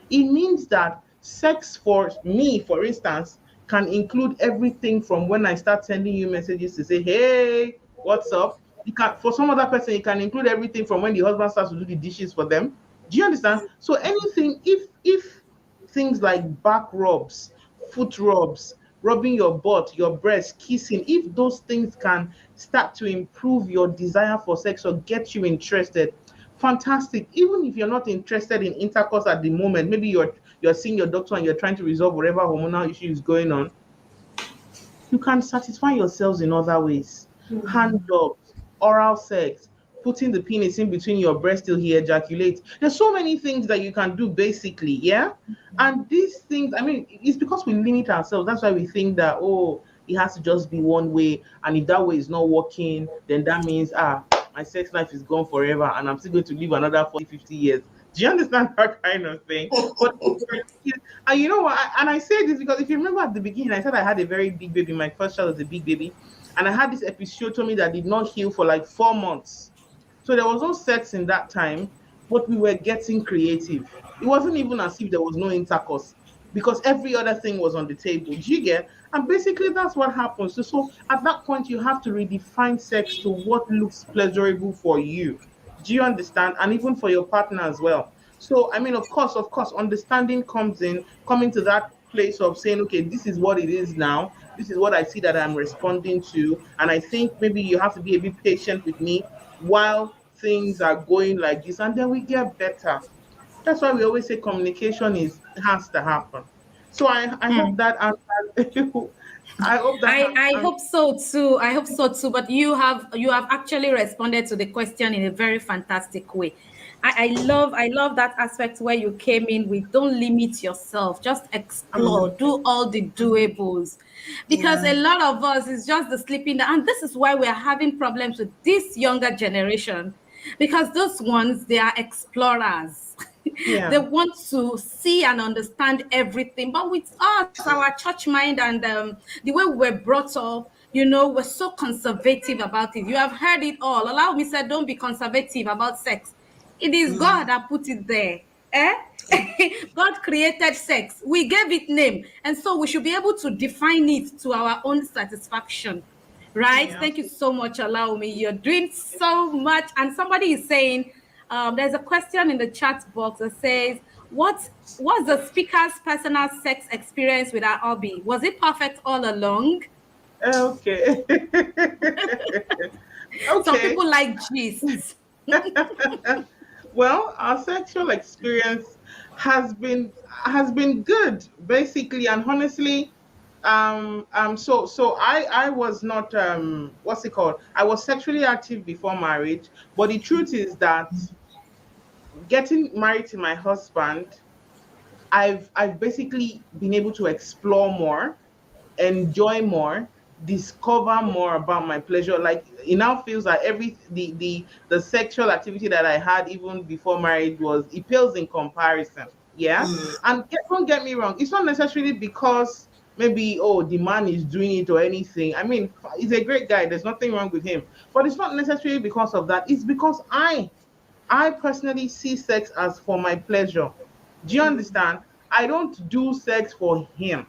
[SPEAKER 2] It means that sex for me, for instance, can include everything from when I start sending you messages to say, hey, what's up? It can, for some other person, it can include everything from when the husband starts to do the dishes for them. Do you understand? So anything, if things like back rubs, foot rubs, rubbing your butt, your breast, kissing, if those things can start to improve your desire for sex or get you interested, fantastic. Even if you're not interested in intercourse at the moment, maybe you're seeing your doctor and you're trying to resolve whatever hormonal issue is going on, you can satisfy yourselves in other ways. Hand jobs, oral sex, putting the penis in between your breast till he ejaculates. There's so many things that you can do basically, yeah? And these things, it's because we limit ourselves. That's why we think that, oh, it has to just be one way. And if that way is not working, then that means, my sex life is gone forever and I'm still going to live another 40, 50 years. Do you understand that kind of thing? But and you know what? And I say this because if you remember at the beginning, I said I had a very big baby. My first child was a big baby. And I had this episiotomy that did not heal for like 4 months. So there was no sex in that time, but we were getting creative. It wasn't even as if there was no intercourse because every other thing was on the table. Do you get? And basically, that's what happens. So at that point, you have to redefine sex to what looks pleasurable for you. Do you understand? And even for your partner as well. So, I mean, of course, understanding comes in, coming to that place of saying, okay, this is what it is now. This is what I see that I'm responding to. And I think maybe you have to be a bit patient with me while things are going like this. And then we get better. That's why we always say communication is has to happen. So I hope that answers, I hope that has
[SPEAKER 3] I
[SPEAKER 2] answered.
[SPEAKER 3] hope so too. I hope so too. But you have actually responded to the question in a very fantastic way. I love that aspect where you came in with don't limit yourself, just explore, do all the doables. Because
[SPEAKER 1] Yeah.
[SPEAKER 3] a lot of us is just the sleeping and this is why we're having problems with this younger generation. Because those ones they are explorers. They
[SPEAKER 2] Yeah.
[SPEAKER 3] want to see and understand everything. But with us, our church mind and the way we were brought up, we're so conservative about it. You have heard it all. Allow me say, don't be conservative about sex. It is God that put it there. Eh? God created sex. We gave it name. And so we should be able to define it to our own satisfaction. Right?
[SPEAKER 2] Yeah.
[SPEAKER 3] Thank you so much. Allow me. You're doing so much. And somebody is saying, there's a question in the chat box that says, what's the speaker's personal sex experience with our hobby? Was it perfect all along?
[SPEAKER 2] Okay.
[SPEAKER 3] Some
[SPEAKER 2] Okay.
[SPEAKER 3] people like gists.
[SPEAKER 2] Well, our sexual experience has been good, basically, and honestly, so I was not what's it called? I was sexually active before marriage, but the truth is that getting married to my husband, I've basically been able to explore more, enjoy more, discover more about my pleasure. Like it now feels like every the sexual activity that I had even before marriage was it pales in comparison. Yeah. And don't get me wrong, it's not necessarily because maybe oh the man is doing it or anything. I mean, he's a great guy, there's nothing wrong with him. But it's not necessarily because of that. It's because I personally see sex as for my pleasure. Do you understand? I don't do sex for him.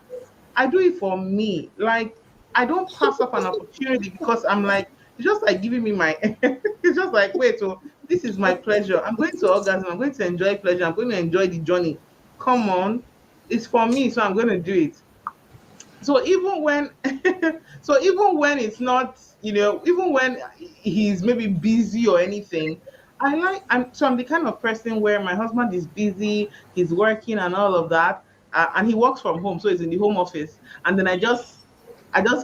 [SPEAKER 2] I do it for me. Like I don't pass up an opportunity because I'm like, it's just like giving me my it's just like, wait, so this is my pleasure. I'm going to orgasm, I'm going to enjoy pleasure, I'm going to enjoy the journey. Come on. It's for me, so I'm going to do it. So even when so even when it's not, even when he's maybe busy or anything, I'm the kind of person where my husband is busy, he's working and all of that, and he works from home, so he's in the home office, and then I just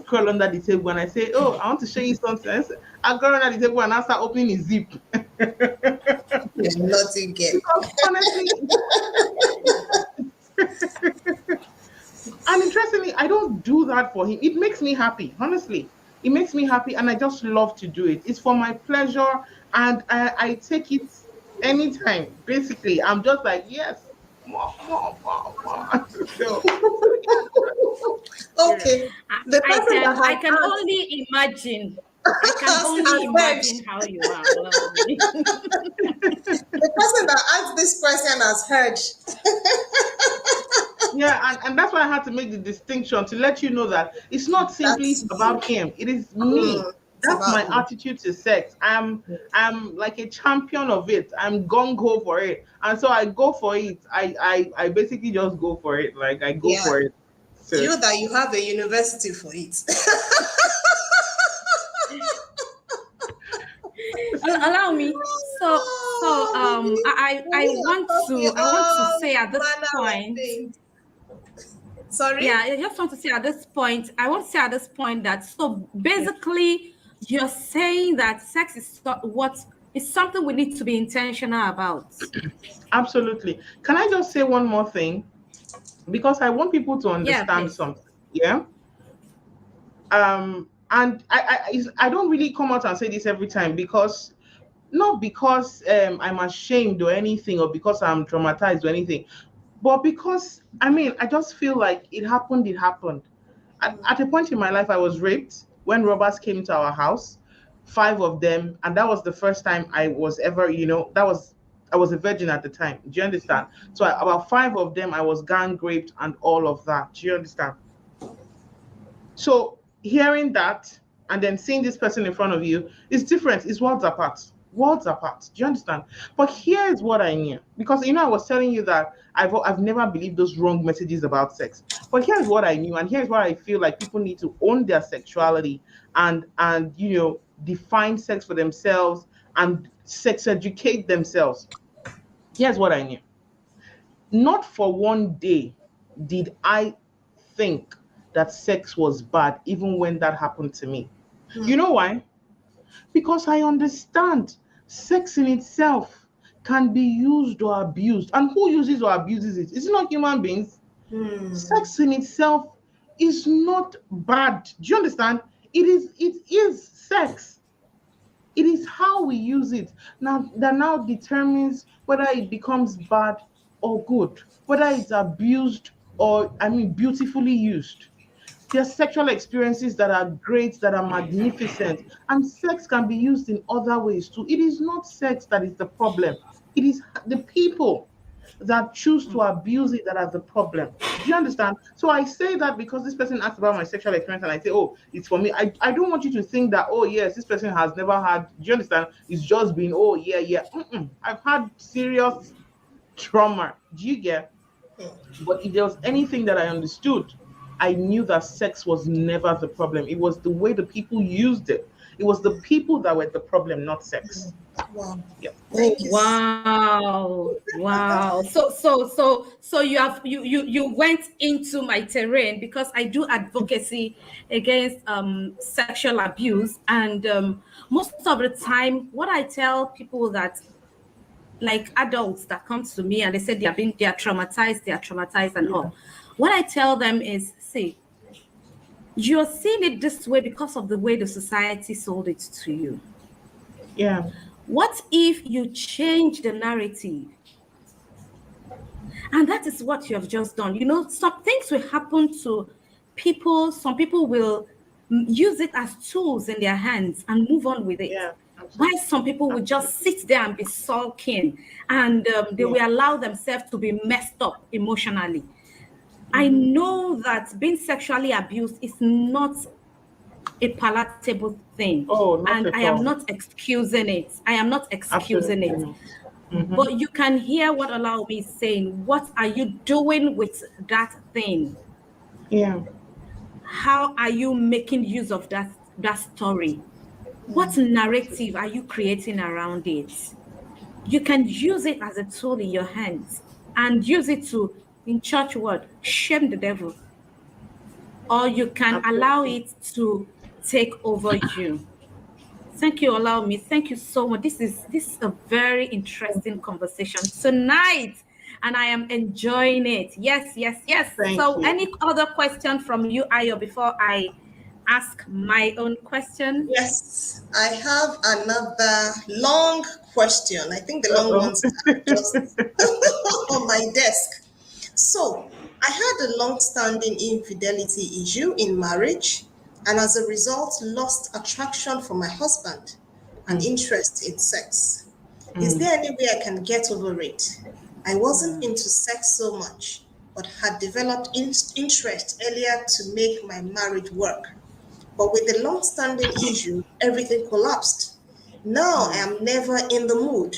[SPEAKER 2] crawl under the table and I say, oh, I want to show you something. I go under the table and I start opening his zip.
[SPEAKER 1] You're not again.
[SPEAKER 2] Because honestly, and interestingly, I don't do that for him. It makes me happy, honestly. It makes me happy, and I just love to do it. It's for my pleasure, and I take it anytime. Basically, I'm just like, yes, more, more, more, more. So yeah,
[SPEAKER 1] Okay.
[SPEAKER 3] I,
[SPEAKER 1] The
[SPEAKER 3] I
[SPEAKER 1] person that
[SPEAKER 3] can I
[SPEAKER 1] has
[SPEAKER 3] can
[SPEAKER 1] asked
[SPEAKER 3] only imagine. I can only
[SPEAKER 1] has heard.
[SPEAKER 3] imagine how you are. Allow me.
[SPEAKER 1] The person that asked this question has heard.
[SPEAKER 2] yeah, and that's why I had to make the distinction to let you know that it's not simply
[SPEAKER 1] That's
[SPEAKER 2] about him. It is me.
[SPEAKER 1] it's
[SPEAKER 2] That's
[SPEAKER 1] about
[SPEAKER 2] my
[SPEAKER 1] you.
[SPEAKER 2] attitude to sex. I'm like a champion of it. I'm gung ho for it, and so I go for it. I basically just go for it. Like I go
[SPEAKER 1] Yeah.
[SPEAKER 2] for it. So
[SPEAKER 1] You that you have a university for it.
[SPEAKER 3] Allow me.
[SPEAKER 1] Oh,
[SPEAKER 3] I
[SPEAKER 1] we have
[SPEAKER 3] want
[SPEAKER 1] taught me
[SPEAKER 3] to
[SPEAKER 1] all
[SPEAKER 3] say at this
[SPEAKER 1] manner of
[SPEAKER 3] point.
[SPEAKER 1] things. Sorry?
[SPEAKER 3] Yeah, I just want to say at this point. I want to say at this point that so basically you're saying that sex is what is something we need to be intentional about.
[SPEAKER 2] absolutely. Can I just say one more thing? Because I want people to
[SPEAKER 3] Yeah,
[SPEAKER 2] understand
[SPEAKER 3] please.
[SPEAKER 2] something. Yeah. And I don't really come out and say this every time because not because I'm ashamed or anything or because I'm traumatized or anything, but because I mean I just feel like it happened. It happened. At a point in my life, I was raped when robbers came to our house. 5 of them, and that was the first time I was ever, I was a virgin at the time. Do you understand? So about 5 of them, I was gang raped and all of that. Do you understand? So hearing that and then seeing this person in front of you is different. It's worlds apart. Worlds apart. Do you understand? But here's what I knew. Because I was telling you that I've never believed those wrong messages about sex. But here's what I knew, and here's what I feel like people need to own their sexuality and define sex for themselves and sex educate themselves. Here's what I knew. Not for one day did I think that sex was bad, even when that happened to me. You know why? Because I understand sex in itself can be used or abused. And who uses or abuses it? Is it not human beings? Sex in itself is not bad. Do you understand? It is sex. It is how we use it now that now determines whether it becomes bad or good, whether it's abused or beautifully used. There are sexual experiences that are great, that are magnificent, and sex can be used in other ways too. It is not sex that is the problem. It is the people that choose to abuse it that are the problem. Do you understand? So I say that because this person asked about my sexual experience and I say, oh, it's for me. I don't want you to think that, oh, yes, this person has never had, do you understand? It's just been, oh, yeah, yeah. I've had serious trauma. Do you get? But if there was anything that I understood, I knew that sex was never the problem. It was the way the people used it. It was the people that were the problem, not sex.
[SPEAKER 1] Wow.
[SPEAKER 2] Yeah.
[SPEAKER 3] Oh wow, wow. So you went into my terrain because I do advocacy against sexual abuse, and most of the time what I tell people that, like adults that come to me and they say they are traumatized and all, what I tell them is, see, you're seeing it this way because of the way the society sold it to you.
[SPEAKER 2] Yeah.
[SPEAKER 3] What if you change the narrative? And that is what you have just done. Some things will happen to people. Some people will use it as tools in their hands and move on with it.
[SPEAKER 2] Yeah.
[SPEAKER 3] While some people will just sit there and be sulking, and they will allow themselves to be messed up emotionally. I know that being sexually abused is not a palatable thing.
[SPEAKER 2] Oh, not
[SPEAKER 3] And
[SPEAKER 2] at
[SPEAKER 3] I am
[SPEAKER 2] all.
[SPEAKER 3] not excusing it. I am not excusing
[SPEAKER 2] Absolutely
[SPEAKER 3] it.
[SPEAKER 2] not.
[SPEAKER 3] But you can hear what Olaume is saying. What are you doing with that thing?
[SPEAKER 2] Yeah.
[SPEAKER 3] How are you making use of that story? What narrative are you creating around it? You can use it as a tool in your hands and use it to, in church word, shame the devil. Or you can allow
[SPEAKER 2] Absolutely.
[SPEAKER 3] it to take over you. Thank you, Olaume. Thank you so much. This is a very interesting conversation tonight, and I am enjoying it. Yes, yes, yes.
[SPEAKER 2] Thank
[SPEAKER 3] So,
[SPEAKER 2] you.
[SPEAKER 3] any other question from you, Ayo, before I ask my own question?
[SPEAKER 1] Yes, I have another long question. I think the long
[SPEAKER 2] Uh-oh.
[SPEAKER 1] ones are just on my desk. So, I had a long-standing infidelity issue in marriage, and as a result, lost attraction for my husband and interest in sex. Is there any way I can get over it? I wasn't into sex so much, but had developed interest earlier to make my marriage work. But with the long-standing issue, everything collapsed. Now I am never in the mood.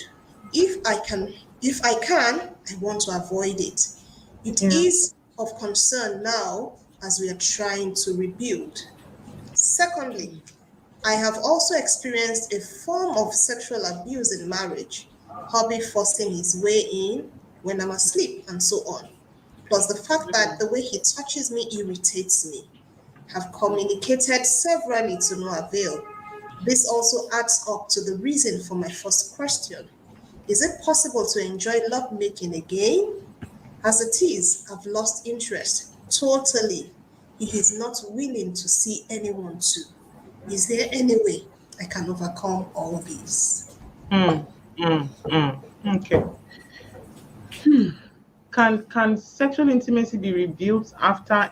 [SPEAKER 1] If I can, I want to avoid it. It
[SPEAKER 2] Yeah.
[SPEAKER 1] is of concern now as we are trying to rebuild. Secondly, I have also experienced a form of sexual abuse in marriage, hubby forcing his way in when I'm asleep and so on. Plus the fact that the way he touches me irritates me. Have communicated severally to no avail. This also adds up to the reason for my first question. Is it possible to enjoy lovemaking again? As it is, I've lost interest totally. He is not willing to see anyone too. Is there any way I can overcome all these?
[SPEAKER 2] Mm, Okay. Can sexual intimacy be rebuilt after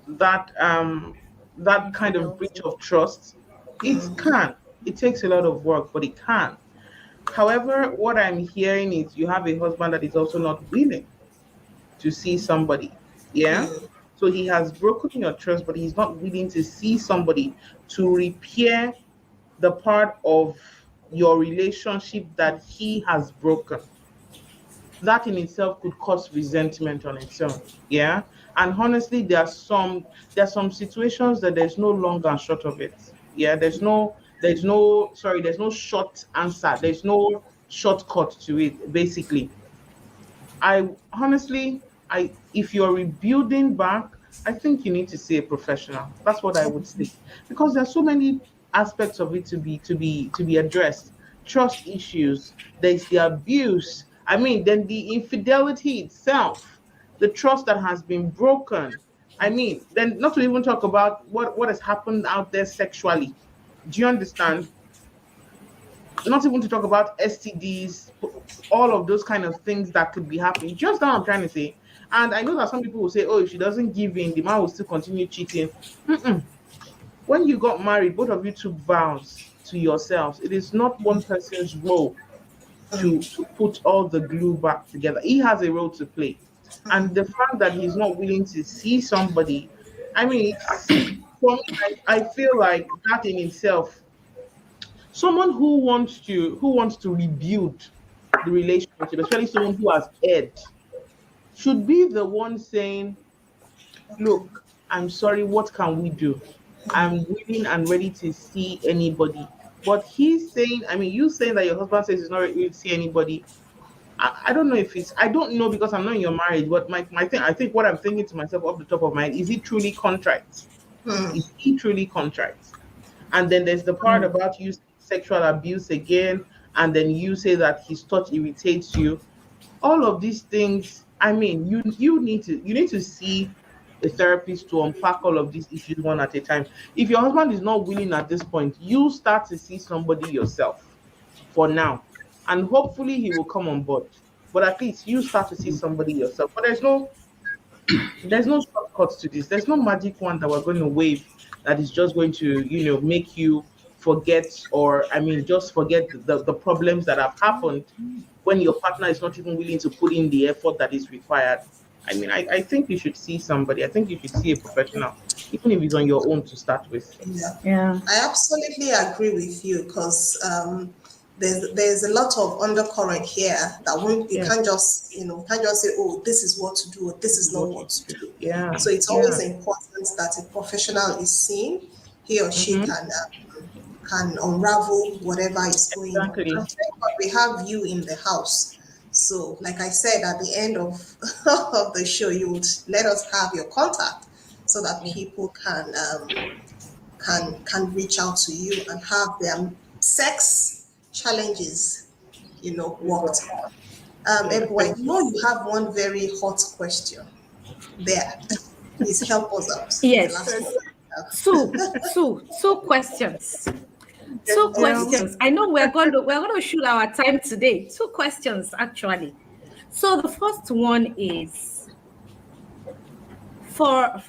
[SPEAKER 2] that kind of breach
[SPEAKER 3] Infidelity.
[SPEAKER 2] of trust? It can. It takes a lot of work, but it can. However, what I'm hearing is you have a husband that is also not willing to see somebody. Yeah. So he has broken your trust, but he's not willing to see somebody to repair the part of your relationship that he has broken. That in itself could cause resentment on its own. Yeah. And honestly, there's some situations that there's no long and short of it. Yeah, there's no short answer. There's no shortcut to it, basically. I honestly, I if you're rebuilding back, I think you need to see a professional. That's what I would say, because there's so many aspects of it to be addressed. Trust issues. There's the abuse. I mean, then the infidelity itself, the trust that has been broken. I mean, then not to even talk about what has happened out there sexually. Do you understand? Not even to talk about STDs, all of those kind of things that could be happening. Just that I'm trying to say. And I know that some people will say, oh, if she doesn't give in, the man will still continue cheating. Mm-mm. When you got married, both of you took vows to yourselves. It is not one person's role to put all the glue back together. He has a role to play. And the fact that he's not willing to see somebody, I mean, for me, I feel like that in itself, someone who wants to rebuild the relationship, especially someone who has erred, should be the one saying, look, I'm sorry, what can we do? I'm willing and ready to see anybody. But he's saying, I mean, you saying that your husband says he's not ready to see anybody. I don't know if it's, I don't know because I'm not in your marriage, but my thing, I think what I'm thinking to myself off the top of my head, is he truly contrite? Is he truly contrite? And then there's the part about you sexual abuse again, and then you say that his touch irritates you. All of these things, I mean, you need to see a therapist to unpack all of these issues one at a time. If your husband is not willing at this point, you start to see somebody yourself for now. And hopefully he will come on board. But at least you start to see somebody yourself. But there's no shortcuts to this. There's no magic wand that we're going to wave that is just going to, make you forget, or I mean, just forget the problems that have happened when your partner is not even willing to put in the effort that is required. I mean, I think you should see somebody. I think you should see a professional, even if it's on your own to start with.
[SPEAKER 1] Yeah.
[SPEAKER 3] Yeah.
[SPEAKER 1] I absolutely agree with you because there's a lot of undercurrent here that won't, you
[SPEAKER 2] Yeah.
[SPEAKER 1] can't just say, oh, this is what to do or this is not what to do.
[SPEAKER 2] Yeah.
[SPEAKER 1] So it's
[SPEAKER 2] Yeah.
[SPEAKER 1] always important that a professional is seen. He or she
[SPEAKER 2] Mhm.
[SPEAKER 1] can unravel whatever is going on.
[SPEAKER 2] Exactly.
[SPEAKER 1] And thank God we have you in the house. So, like I said at the end of of the show, you would let us have your contact so that people can reach out to you and have their sex challenges, worked. Ebu, I know you have one very hot question there. Please help us out. The last
[SPEAKER 3] Yes.
[SPEAKER 1] one.
[SPEAKER 3] Two questions. Two
[SPEAKER 2] Yeah.
[SPEAKER 3] questions. I know we're going to shoot our time today. Two questions actually. So the first one is for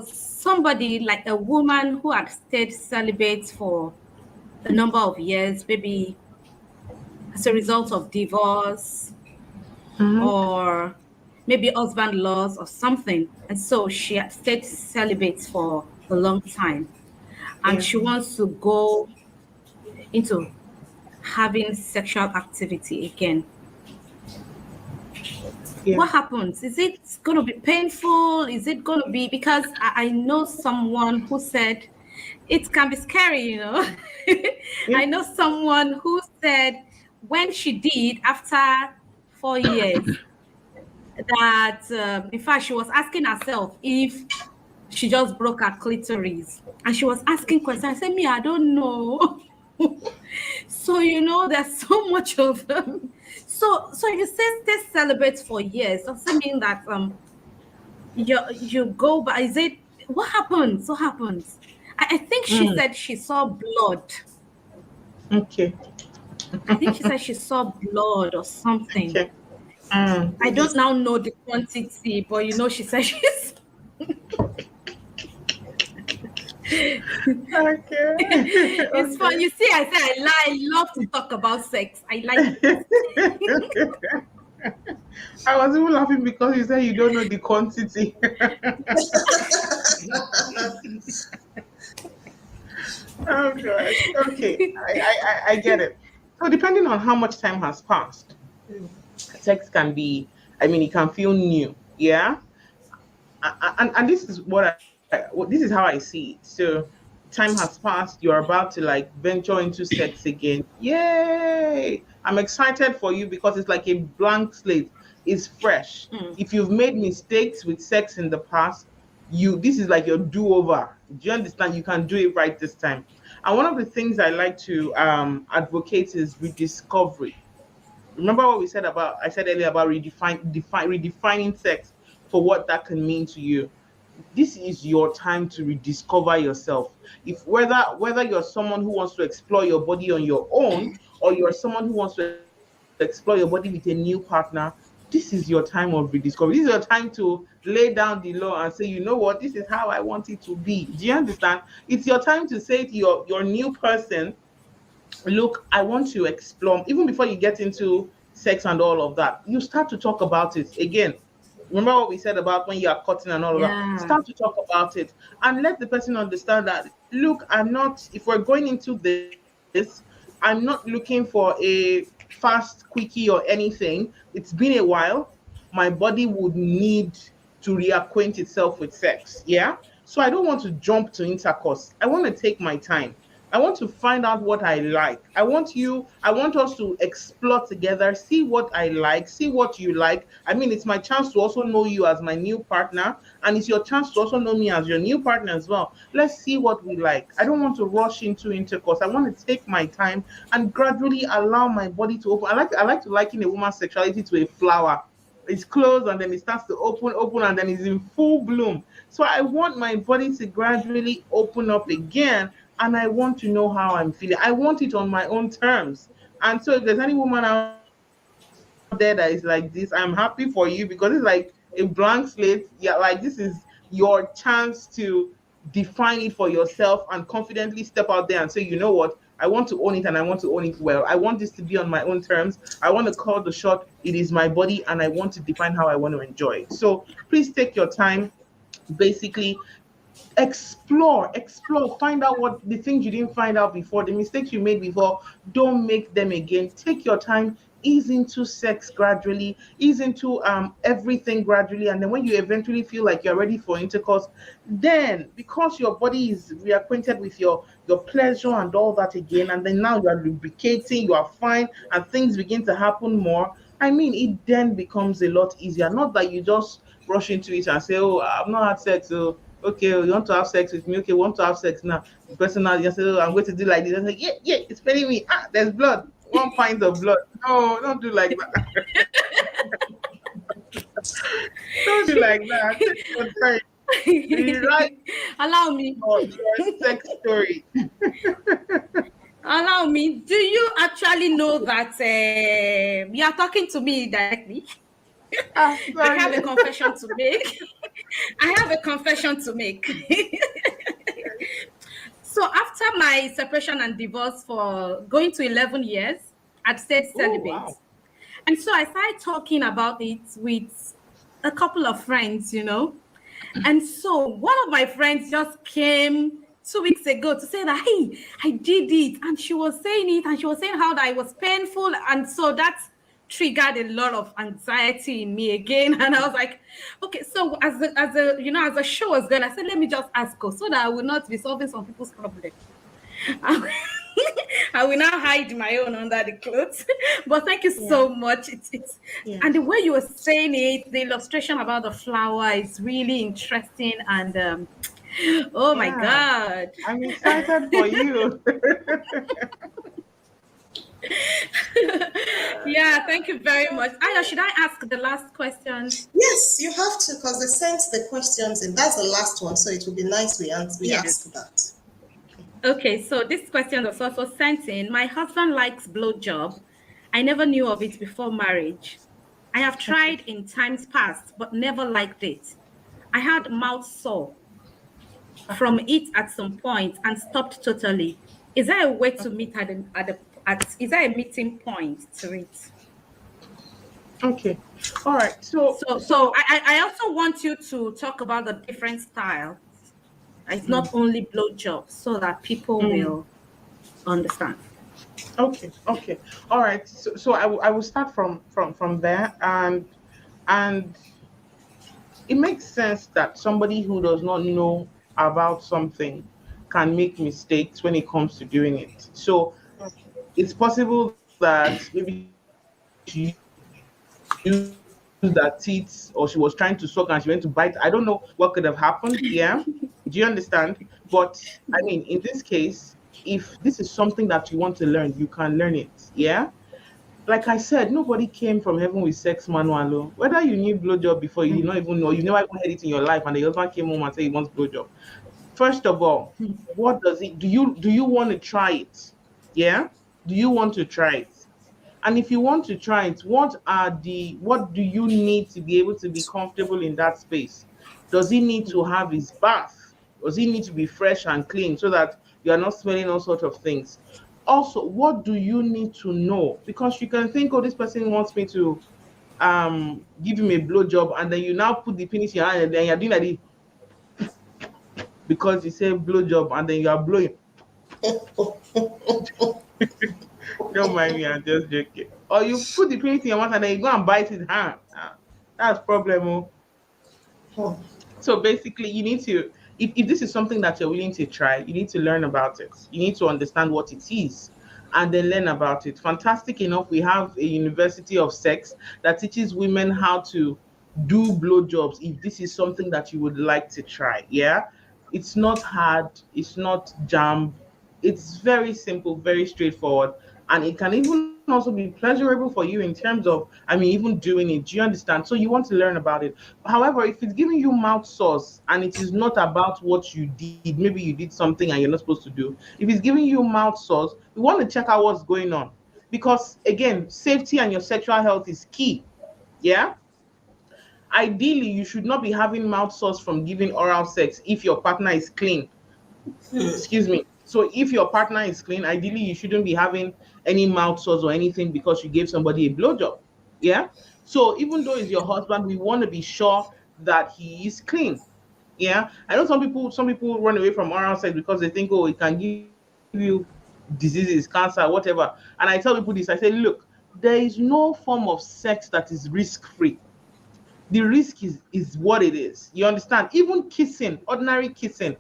[SPEAKER 3] somebody like a woman who had stayed celibate for a number of years, maybe as a result of divorce or maybe husband loss or something, and so she had stayed celibate for a long time, and
[SPEAKER 2] Yeah.
[SPEAKER 3] she wants to go into having sexual activity again.
[SPEAKER 2] Yeah.
[SPEAKER 3] What happens? Is it going to be painful? Is it going to be, because I know someone who said it can be scary.
[SPEAKER 2] Yeah.
[SPEAKER 3] I know someone who said when she did after 4 years that in fact she was asking herself if she just broke her clitoris, and she was asking questions. I said, me, I don't know. So there's so much of so you say stay celibate for years. Does it mean that you go, but is it, what happens? I think she said she saw blood.
[SPEAKER 2] Okay.
[SPEAKER 3] I think she said she saw blood or something.
[SPEAKER 2] Okay. Mm.
[SPEAKER 3] I don't now know the quantity, but she said she's
[SPEAKER 2] Okay.
[SPEAKER 3] It's fun. You see, I say I love to talk about sex. I like it.
[SPEAKER 2] Okay. I was even laughing because you said you don't know the quantity. Oh gosh. Okay. I get it. So depending on how much time has passed, sex can be, I mean, it can feel new. Yeah. And this is this is how I see it. So time has passed, you're about to like venture into sex again. Yay! I'm excited for you because it's like a blank slate. It's fresh.
[SPEAKER 3] Mm.
[SPEAKER 2] If you've made mistakes with sex in the past, you this is like your do-over. Do you understand? You can do it right this time. And one of the things I like to advocate is rediscovery. Remember what we said about I said earlier about redefining sex for what that can mean to you. This is your time to rediscover yourself. If whether you're someone who wants to explore your body on your own, or you're someone who wants to explore your body with a new partner, this is your time of rediscovery. This is your time to lay down the law and say, you know what, this is how I want it to be. Do you understand? It's your time to say to your new person, look, I want to explore, even before you get into sex and all of that, you start to talk about it again. Remember what we said about when you are cutting and all of that?
[SPEAKER 3] Yeah.
[SPEAKER 2] Start to talk about it and let the person understand that, look, I'm not, if we're going into this, I'm not looking for a fast quickie or anything. It's been a while. My body would need to reacquaint itself with sex. Yeah. So I don't want to jump to intercourse. I want to take my time. I want to find out what I like. I want us to explore together, see what I like, see what you like. I mean, it's my chance to also know you as my new partner, and it's your chance to also know me as your new partner as well. Let's see what we like. I don't want to rush into intercourse. I want to take my time and gradually allow my body to open. I like to liken a woman's sexuality to a flower. It's closed and then it starts to open, and then it's in full bloom. So I want my body to gradually open up again, and I want to know how I'm feeling. I want it on my own terms. And so if there's any woman out there that is like this, I'm happy for you because it's like a blank slate. Yeah, like this is your chance to define it for yourself and confidently step out there and say, you know what, I want to own it and I want to own it well. I want this to be on my own terms. I want to call the shot. It is my body and I want to define how I want to enjoy it. So please take your time. Basically, explore, find out what the things you didn't find out before, the mistakes you made before. Don't make them again. Take your time, ease into sex gradually, ease into everything gradually, and then when you eventually feel like you're ready for intercourse, then because your body is reacquainted with your pleasure and all that again, and then now you are lubricating, you are fine, and things begin to happen more. I mean, it then becomes a lot easier. Not that you just rush into it and say, "Oh, I've not had sex, so okay, you want to have sex with me? Okay, we want to have sex now." The person now just say, "Oh, I'm going to do like this." I say, "Yeah, yeah, it's paining me. Ah, there's blood. 1 pint of blood." No, don't do like that. Don't do like that. Take your time. Rewrite
[SPEAKER 3] Allow me.
[SPEAKER 2] your sex story.
[SPEAKER 3] Allow me. Do you actually know that you are talking to me directly?
[SPEAKER 2] Ah,
[SPEAKER 3] I have a
[SPEAKER 2] sorry.
[SPEAKER 3] confession to make. I have a confession to make. So after my separation and divorce for going to 11 years, I'd stayed
[SPEAKER 2] Oh
[SPEAKER 3] celibate.
[SPEAKER 2] wow.
[SPEAKER 3] And so I started talking about it with a couple of friends. And so one of my friends just came 2 weeks ago to say that, hey, I did it. And she was saying it, and she was saying how that it was painful. And so that triggered a lot of anxiety in me again. And I was like, okay, so as a show was going, I said, let me just ask her so that I will not be solving some people's problem. I will now hide my own under the clothes. But thank you
[SPEAKER 2] Yeah.
[SPEAKER 3] so much. It's
[SPEAKER 2] Yeah.
[SPEAKER 3] and the way you were saying it, the illustration about the flower is really interesting. And oh my
[SPEAKER 2] Yeah.
[SPEAKER 3] God.
[SPEAKER 2] I'm excited for you.
[SPEAKER 3] Yeah, thank you very much. Aya, should I ask the last question?
[SPEAKER 1] Yes, you have to because they sent the questions in. That's the last one, so it would be nice we
[SPEAKER 3] Yes.
[SPEAKER 1] ask that.
[SPEAKER 3] Okay, so this question was also sent in. My husband likes blowjob. I never knew of it before marriage. I have
[SPEAKER 2] Okay.
[SPEAKER 3] tried in times past, but never liked it. I had mouth sore. from it at some point and stopped totally. Is there a way to meet is there a meeting point to it?
[SPEAKER 2] Okay. All right. So
[SPEAKER 3] So I also want you to talk about the different styles. It's not only blowjobs, so that people
[SPEAKER 2] mm,
[SPEAKER 3] will understand.
[SPEAKER 2] okay. Okay. All right. So I will start from there, and it makes sense that somebody who does not know about something can make mistakes when it comes to doing it. So it's possible that maybe she used her teeth or she was trying to suck and she went to bite. I don't know what could have happened. Yeah. Do you understand? But I mean, in this case, if this is something that you want to learn, you can learn it. Yeah. Like I said, nobody came from heaven with sex manual. Oh. Whether you knew blowjob before, you did not even know, you never even heard it in your life, and the husband came home and said he wants blowjob. First of all, what does it? Do you want to try it? Yeah. Do you want to try it? And if you want to try it, what do you need to be able to be comfortable in that space? Does he need to have his bath? Does he need to be fresh and clean so that you are not smelling all sorts of things? Also, what do you need to know? Because you can think, oh, this person wants me to give him a blowjob, and then you now put the penis in your hand and then you're doing like this because you say blowjob and then you are blowing. Don't mind me, I'm just joking. Or you put the penis in your mouth and then you go and bite his hand. That's problem. Oh. So basically, you need to, if this is something that you're willing to try, you need to learn about it. You need to understand what it is and then learn about it. Fantastic enough, we have a university of sex that teaches women how to do blowjobs if this is something that you would like to try. Yeah. It's not hard, it's not jam. It's very simple, very straightforward, and it can even also be pleasurable for you in terms of, I mean, even doing it. Do you understand? So you want to learn about it. However, if it's giving you mouth sauce and it is not about what you did, maybe you did something and you're not supposed to do. If it's giving you mouth sauce, we want to check out what's going on, because again, safety and your sexual health is key. Yeah. Ideally, you should not be having mouth sauce from giving oral sex if your partner is clean. Excuse me. So if your partner is clean, ideally you shouldn't be having any mouth sores or anything because you gave somebody a blowjob. Yeah. So even though it's your husband, we want to be sure that he is clean. Yeah. I know some people run away from oral sex because they think, oh, it can give you diseases, cancer, whatever. And I tell people this, I say, look, there is no form of sex that is risk free. The risk is what it is. You understand? Even kissing, ordinary kissing.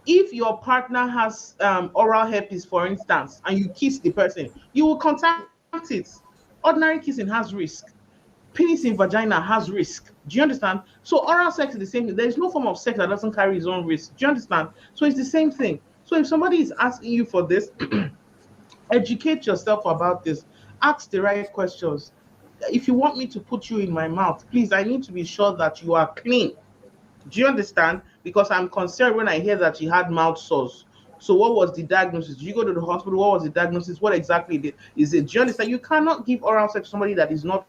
[SPEAKER 2] If your partner has oral herpes, for instance, and you kiss the person, you will contact it. Ordinary kissing has risk. Penis in vagina has risk. Do you understand? So oral sex is the same thing. There is no form of sex that doesn't carry its own risk. Do you understand? So it's the same thing. So if somebody is asking you for this, educate yourself about this. Ask the right questions. If you want me to put you in my mouth, please, I need to be sure that you are clean. Do you understand? Because I'm concerned when I hear that she had mouth sores. So what was the diagnosis? Did you go to the hospital? What was the diagnosis? What exactly is it? Do you understand? You cannot give oral sex to somebody that is not,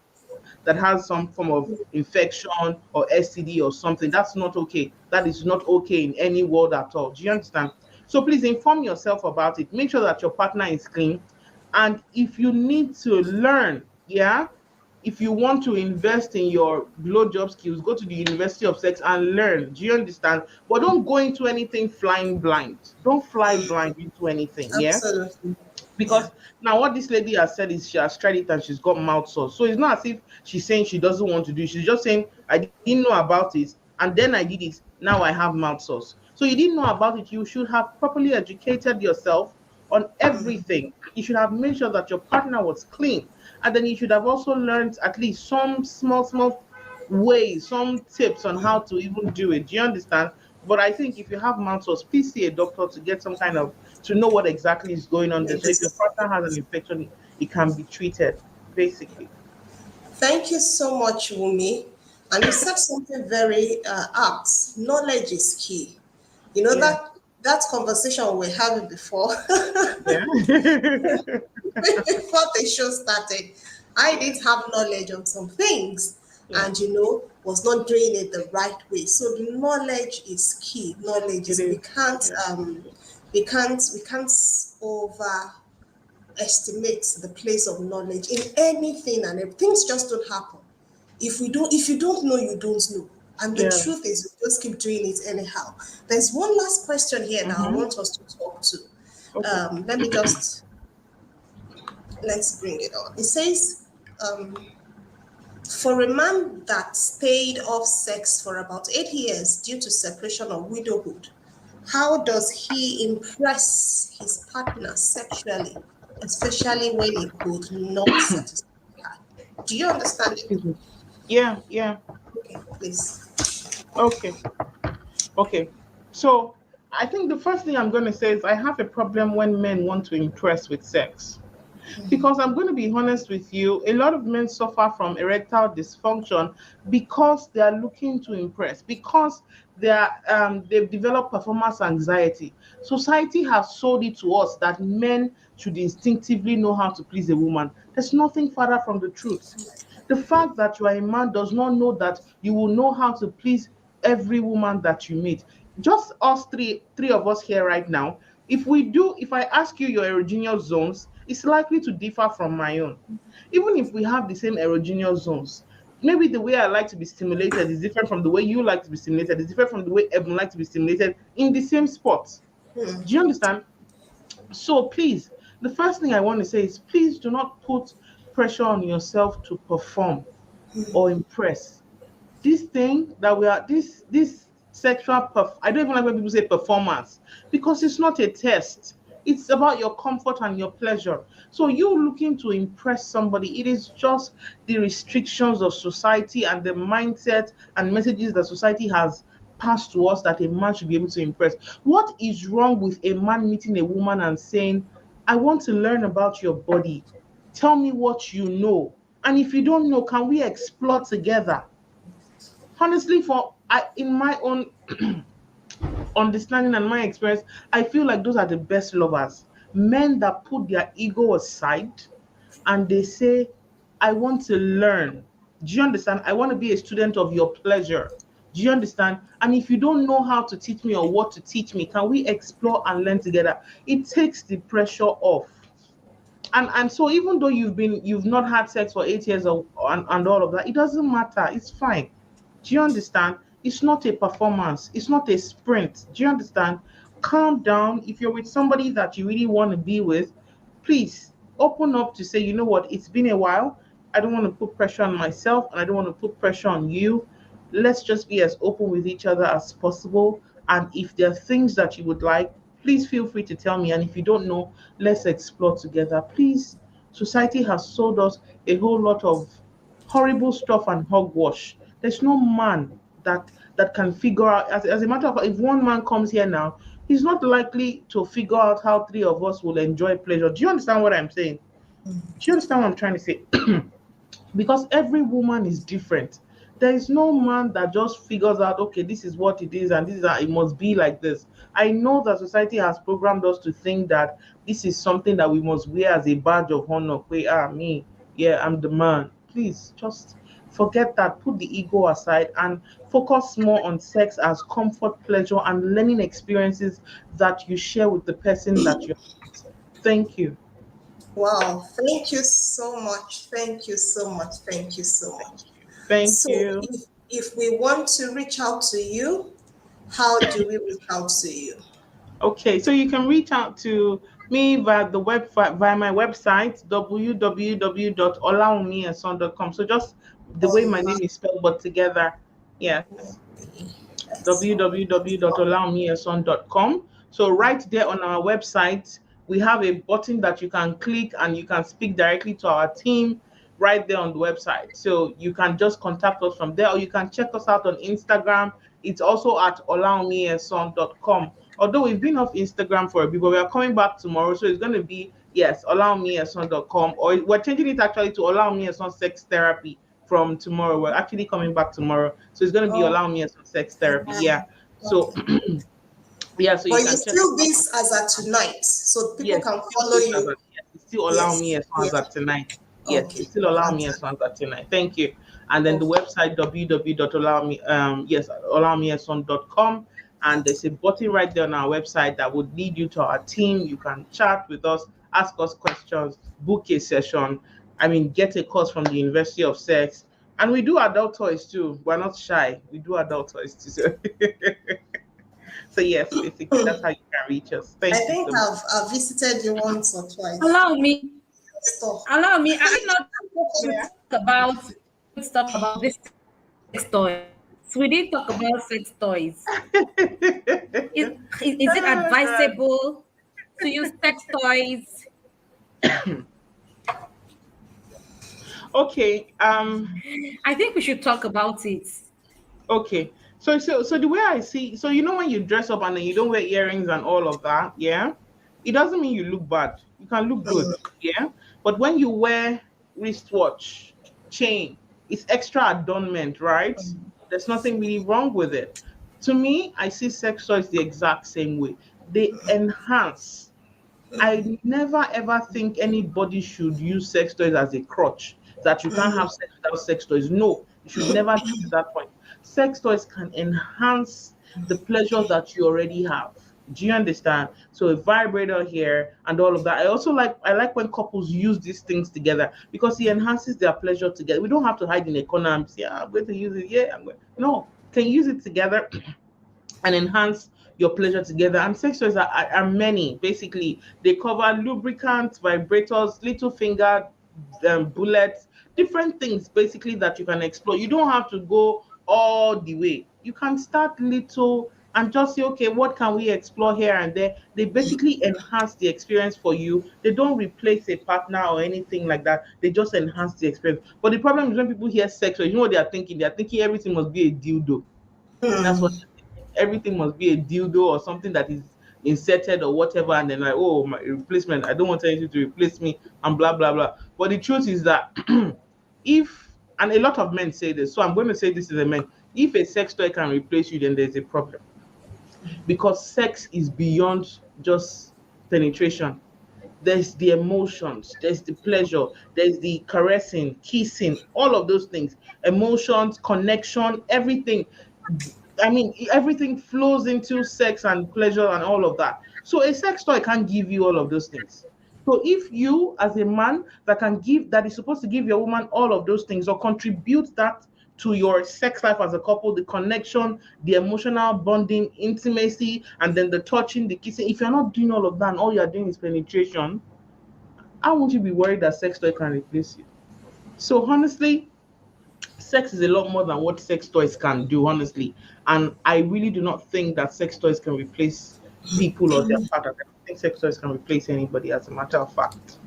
[SPEAKER 2] that has some form of infection or STD or something. That's not okay. That is not okay in any world at all. Do you understand? So please inform yourself about it. Make sure that your partner is clean. And if you need to learn, yeah, if you want to invest in your blowjob skills, go to the University of Sex and learn. Do you understand? But don't go into anything flying blind. Don't fly blind into anything. Yes,
[SPEAKER 1] Absolutely. Yeah.
[SPEAKER 2] because now what this lady has said is she has tried it and she's got mouth sore. So it's not as if she's saying she doesn't want to do it. She's just saying, I didn't know about it and then I did it. Now I have mouth sores. So you didn't know about it. You should have properly educated yourself on everything. You should have made sure that your partner was clean. And then you should have also learned at least some small ways, some tips on how to even do it. Do you understand? But I think if you have mouth sores, please see a doctor to get some kind of, to know what exactly is going on there. So if your
[SPEAKER 1] Yes.
[SPEAKER 2] partner has an infection, it can be treated, basically.
[SPEAKER 1] Thank you so much, Wumi. And you said something very apt. Knowledge is key. You know
[SPEAKER 2] Yeah.
[SPEAKER 1] that conversation we were having before,
[SPEAKER 2] Yeah.
[SPEAKER 1] before the show started. I did have knowledge on some things,
[SPEAKER 2] Yeah.
[SPEAKER 1] and was not doing it the right way. So the knowledge is key. Knowledge
[SPEAKER 2] It
[SPEAKER 1] is,
[SPEAKER 2] is. Yeah.
[SPEAKER 1] we can't overestimate the place of knowledge in anything, and things just don't happen. If you don't know, you don't know. And the
[SPEAKER 2] Yeah.
[SPEAKER 1] truth is, we just keep doing it anyhow. There's one last question here that I
[SPEAKER 2] Mm-hmm.
[SPEAKER 1] want us to talk to.
[SPEAKER 2] Okay.
[SPEAKER 1] Let me just let's bring it on. It says, for a man that stayed off sex for about 8 years due to separation or widowhood, how does he impress his partner sexually, especially when he could not satisfy her? Do you understand it?
[SPEAKER 2] Excuse me. Yeah. Yeah.
[SPEAKER 1] Okay, please.
[SPEAKER 2] Okay. Okay. So I think the first thing I'm going to say is I have a problem when men want to impress with sex. Because I'm going to be honest with you, a lot of men suffer from erectile dysfunction because they are looking to impress, because they've developed performance anxiety. Society has sold it to us that men should instinctively know how to please a woman. There's nothing further from the truth. The fact that you are a man does not know that you will know how to please every woman that you meet. Just us three of us here right now. If I ask you your erogenous zones, it's likely to differ from my own. Even if we have the same erogenous zones, maybe the way I like to be stimulated is different from the way you like to be stimulated, it's different from the way Evan likes to be stimulated in the same spot. Do you understand? So please, the first thing I want to say is please do not put pressure on yourself to perform or impress. This thing that we are this sexual I don't even like when people say performance, because it's not a test. It's about your comfort and your pleasure. So you looking to impress somebody, it is just the restrictions of society and the mindset and messages that society has passed to us that a man should be able to impress. What is wrong with a man meeting a woman and saying, I want to learn about your body, tell me what you know, and if you don't know, can we explore together? Honestly, in my own understanding and my experience, I feel like those are the best lovers. Men that put their ego aside and they say, I want to learn. Do you understand? I want to be a student of your pleasure. Do you understand? And if you don't know how to teach me or what to teach me, can we explore and learn together? It takes the pressure off. And so even though you've not had sex for 8 years and all of that, it doesn't matter. It's fine. Do you understand? It's not a performance. It's not a sprint. Do you understand? Calm down. If you're with somebody that you really want to be with, please open up to say, you know what, it's been a while. I don't want to put pressure on myself and I don't want to put pressure on you. Let's just be as open with each other as possible. And if there are things that you would like, please feel free to tell me. And if you don't know, let's explore together. Please, society has sold us a whole lot of horrible stuff and hogwash. There's no man that can figure out. As a matter of fact, if one man comes here now, he's not likely to figure out how three of us will enjoy pleasure. Do you understand what I'm saying? Do you understand what I'm trying to say? Because every woman is different. There is no man that just figures out, okay, this is what it is, and this is how it must be like this. I know that society has programmed us to think that this is something that we must wear as a badge of honor. Wait, me, yeah, I'm the man. Please just forget that, put the ego aside, and focus more on sex as comfort, pleasure, and learning experiences that you share with the person that you're with. Thank you.
[SPEAKER 1] Wow, thank you so much. Thank you so much. Thank you so much.
[SPEAKER 2] Thank
[SPEAKER 1] So,
[SPEAKER 2] you.
[SPEAKER 1] if we want to reach out to you, how do we reach out to you?
[SPEAKER 2] Okay, so you can reach out to me via my website www.olaumiason.com. So just the way my
[SPEAKER 1] Online.
[SPEAKER 2] name is spelled but together. Yes.
[SPEAKER 1] Yes.
[SPEAKER 2] www.olaumiason.com. So right there on our website, we have a button that you can click and you can speak directly to our team right there on the website. So you can just contact us from there or you can check us out on Instagram. It's also at olaumiason.com. Although we've been off Instagram for a bit, but we are coming back tomorrow. So it's going to be, yes, olaumiason.com, or we're changing it actually to Allow Me a Son Sex Therapy from tomorrow. We're actually coming back tomorrow. So it's going to be
[SPEAKER 1] Oh,
[SPEAKER 2] Allow Me a Son Sex Therapy. Yeah. So,
[SPEAKER 1] okay.
[SPEAKER 2] yeah, so
[SPEAKER 1] But
[SPEAKER 2] you
[SPEAKER 1] you
[SPEAKER 2] can check us
[SPEAKER 1] still
[SPEAKER 2] out on
[SPEAKER 1] this as at
[SPEAKER 2] Instagram.
[SPEAKER 1] tonight, so people
[SPEAKER 2] Yes,
[SPEAKER 1] can
[SPEAKER 2] it's still
[SPEAKER 1] follow
[SPEAKER 2] this as
[SPEAKER 1] you.
[SPEAKER 2] at, yes, it's still Allow
[SPEAKER 1] Yes.
[SPEAKER 2] Me a Son
[SPEAKER 1] Yeah.
[SPEAKER 2] as at tonight. Yes,
[SPEAKER 1] Okay.
[SPEAKER 2] it's still Allow Me a
[SPEAKER 1] Fantastic.
[SPEAKER 2] Son as at tonight. Thank you. And then the
[SPEAKER 1] Okay.
[SPEAKER 2] website www.allowmeyeson.com. And there's a button right there on our website that would lead you to our team. You can chat with us, ask us questions, book a session. I mean, get a course from the University of Sex. And we do adult toys too. We're not shy. We do adult toys too. So, so yes, basically that's how you can reach us.
[SPEAKER 1] I
[SPEAKER 2] Thank you
[SPEAKER 1] think
[SPEAKER 2] so much.
[SPEAKER 1] I've visited you once or twice.
[SPEAKER 3] Allow me,
[SPEAKER 1] Store.
[SPEAKER 3] allow me. I did not
[SPEAKER 2] Yeah.
[SPEAKER 3] talk about this sex toys. We didn't talk about sex toys. Is it
[SPEAKER 2] Oh, God.
[SPEAKER 3] advisable to use sex toys?
[SPEAKER 2] Okay.
[SPEAKER 3] I think we should talk about it.
[SPEAKER 2] Okay. So the way I see, so you know when you dress up and then you don't wear earrings and all of that, yeah, it doesn't mean you look bad. You can look good, yeah. But when you wear wristwatch, chain, it's extra adornment, right? There's nothing really wrong with it. To me, I see sex toys the exact same way. They enhance. I never ever think anybody should use sex toys as a crutch, that you can't have sex without sex toys. No, you should never get to that point. Sex toys can enhance the pleasures that you already have. Do you understand? So a vibrator here and all of that. I like when couples use these things together because it enhances their pleasure together. We don't have to hide in a corner and say, I'm going to use it. Yeah, I'm going. No, can use it together and enhance your pleasure together. And sex toys are many. Basically, they cover lubricants, vibrators, little finger bullets, different things basically that you can explore. You don't have to go all the way. You can start little and just say, okay, what can we explore here and there? They basically enhance the experience for you. They don't replace a partner or anything like that. They just enhance the experience. But the problem is when people hear sex, toys, you know what they are thinking? They are thinking everything must be a dildo. That's what everything must be a dildo or something that is inserted or whatever, and then like, oh, my replacement, I don't want anything to replace me, and blah blah blah. But the truth is that if and a lot of men say this, so I'm going to say this to the men: if a sex toy can replace you, then there's a problem because sex is beyond just penetration. There's the emotions, there's the pleasure, there's the caressing, kissing, all of those things, emotions, connection, everything. I mean, everything flows into sex and pleasure and all of that. So a sex toy can't give you all of those things. So if you, as a man, that is supposed to give your woman all of those things or contribute that to your sex life as a couple, the connection, the emotional bonding, intimacy, and then the touching, the kissing. If you're not doing all of that and all you're doing is penetration, how won't you be worried that sex toy can replace you? So honestly, sex is a lot more than what sex toys can do, honestly. And I really do not think that sex toys can replace people or their partner. I don't think sex toys can replace anybody, as a matter of fact.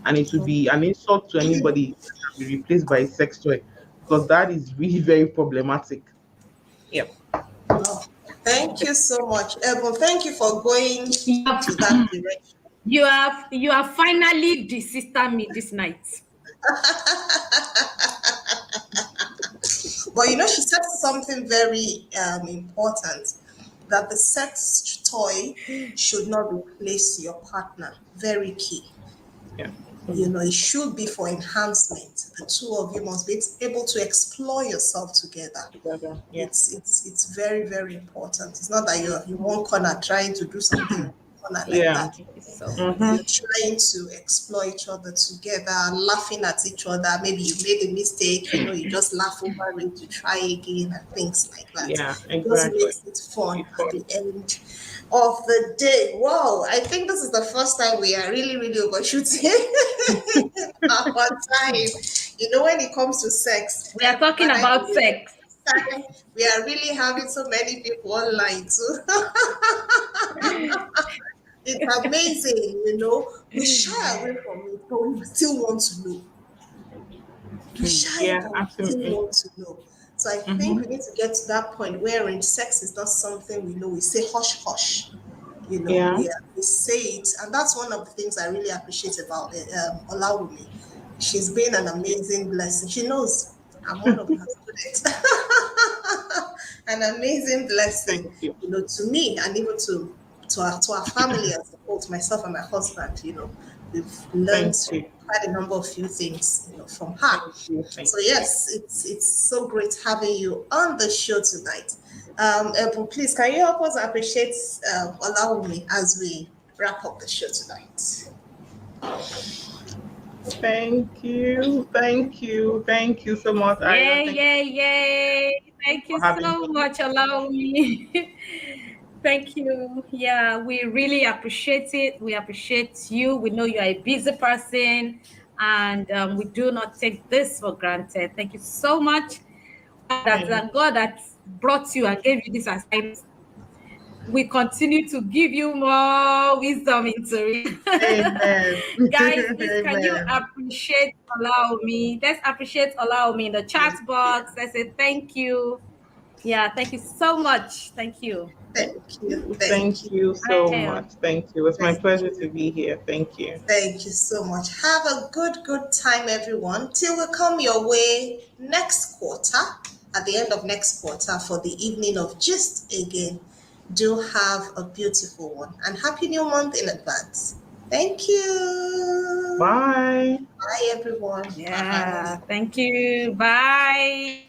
[SPEAKER 2] And it would be an insult to anybody that can be replaced by a sex toy because that is really very problematic. Yep.
[SPEAKER 1] Wow. Thank you so much. Well, thank you for going
[SPEAKER 3] You have,
[SPEAKER 1] to that direction.
[SPEAKER 3] you have finally desister me this night.
[SPEAKER 1] But you know, she said something very important, that the sex toy should not replace your partner. Very key.
[SPEAKER 2] Yeah.
[SPEAKER 1] You know, it should be for enhancement. The two of you must be able to explore yourself together.
[SPEAKER 2] Together. Yeah.
[SPEAKER 1] It's very, very important. It's not that you're in one corner trying to do something in one corner like
[SPEAKER 2] Yeah.
[SPEAKER 1] that.
[SPEAKER 3] So
[SPEAKER 2] Mm-hmm.
[SPEAKER 1] You're trying to explore each other together, laughing at each other. Maybe you made a mistake, you know, you just laugh over it, you try again, and things like that.
[SPEAKER 2] Yeah.
[SPEAKER 1] It just
[SPEAKER 2] Exactly.
[SPEAKER 1] makes it fun
[SPEAKER 2] Be
[SPEAKER 1] at
[SPEAKER 2] fun.
[SPEAKER 1] the end of the day. Wow, I think this is the first time we are really, really overshooting our time. You know, when it comes to sex,
[SPEAKER 3] we are talking
[SPEAKER 1] and I
[SPEAKER 3] about
[SPEAKER 1] think
[SPEAKER 3] sex.
[SPEAKER 1] this time we are really having so many people online too. It's amazing, you know. We shy away from it, but we still want to know. We shy,
[SPEAKER 2] Yeah.
[SPEAKER 1] but we still
[SPEAKER 2] Absolutely.
[SPEAKER 1] want to know. So I think
[SPEAKER 2] Mm-hmm.
[SPEAKER 1] we need to get to that point wherein sex is not something we know. We say hush hush. You know,
[SPEAKER 2] Yeah.
[SPEAKER 1] we say it, and that's one of the things I really appreciate about it. Olawumi. She's been an amazing blessing. She knows I'm one of her students. An amazing blessing,
[SPEAKER 2] Thank you.
[SPEAKER 1] you know, to me and even to to our family as a whole, to myself and my husband. We've learned
[SPEAKER 2] Thank you.
[SPEAKER 1] quite a number of few things, from her.
[SPEAKER 2] Thank you. Thank
[SPEAKER 1] So
[SPEAKER 2] you.
[SPEAKER 1] yes, it's so great having you on the show tonight. But please, can you help us appreciate Olawumi as we wrap up the show tonight?
[SPEAKER 2] Thank you. Thank you. Thank you so much, Ira.
[SPEAKER 3] Yay,
[SPEAKER 2] Thank you
[SPEAKER 3] yay, yay. Thank you
[SPEAKER 2] for having
[SPEAKER 3] so
[SPEAKER 2] me.
[SPEAKER 3] much, allow me. Thank you. Yeah, we really appreciate it. We appreciate you. We know you are a busy person, and we do not take this for granted. Thank you so much.
[SPEAKER 2] Thank
[SPEAKER 3] That God that brought you and gave you this assignment. We continue to give you more wisdom into it.
[SPEAKER 2] Amen.
[SPEAKER 3] Guys, please can you
[SPEAKER 2] Amen.
[SPEAKER 3] allow me? Let's allow me in the chat
[SPEAKER 1] Yes,
[SPEAKER 3] box.
[SPEAKER 1] yes.
[SPEAKER 3] Let's say thank you. Yeah, thank you so much. Thank you.
[SPEAKER 1] Thank you. Thank
[SPEAKER 2] Thank
[SPEAKER 1] you.
[SPEAKER 2] you
[SPEAKER 3] I
[SPEAKER 2] so
[SPEAKER 3] am.
[SPEAKER 2] much. Thank you. It's my
[SPEAKER 1] Thank
[SPEAKER 2] pleasure to
[SPEAKER 1] you.
[SPEAKER 2] be here. Thank you.
[SPEAKER 1] Thank you so much. Have a good time, everyone. Till we come your way next quarter, at the end of next quarter, for the evening of Gist again. Do have a beautiful one and happy new month in advance. Thank you.
[SPEAKER 2] Bye.
[SPEAKER 1] Bye, everyone.
[SPEAKER 3] Yeah,
[SPEAKER 1] Bye.
[SPEAKER 3] thank you. Bye.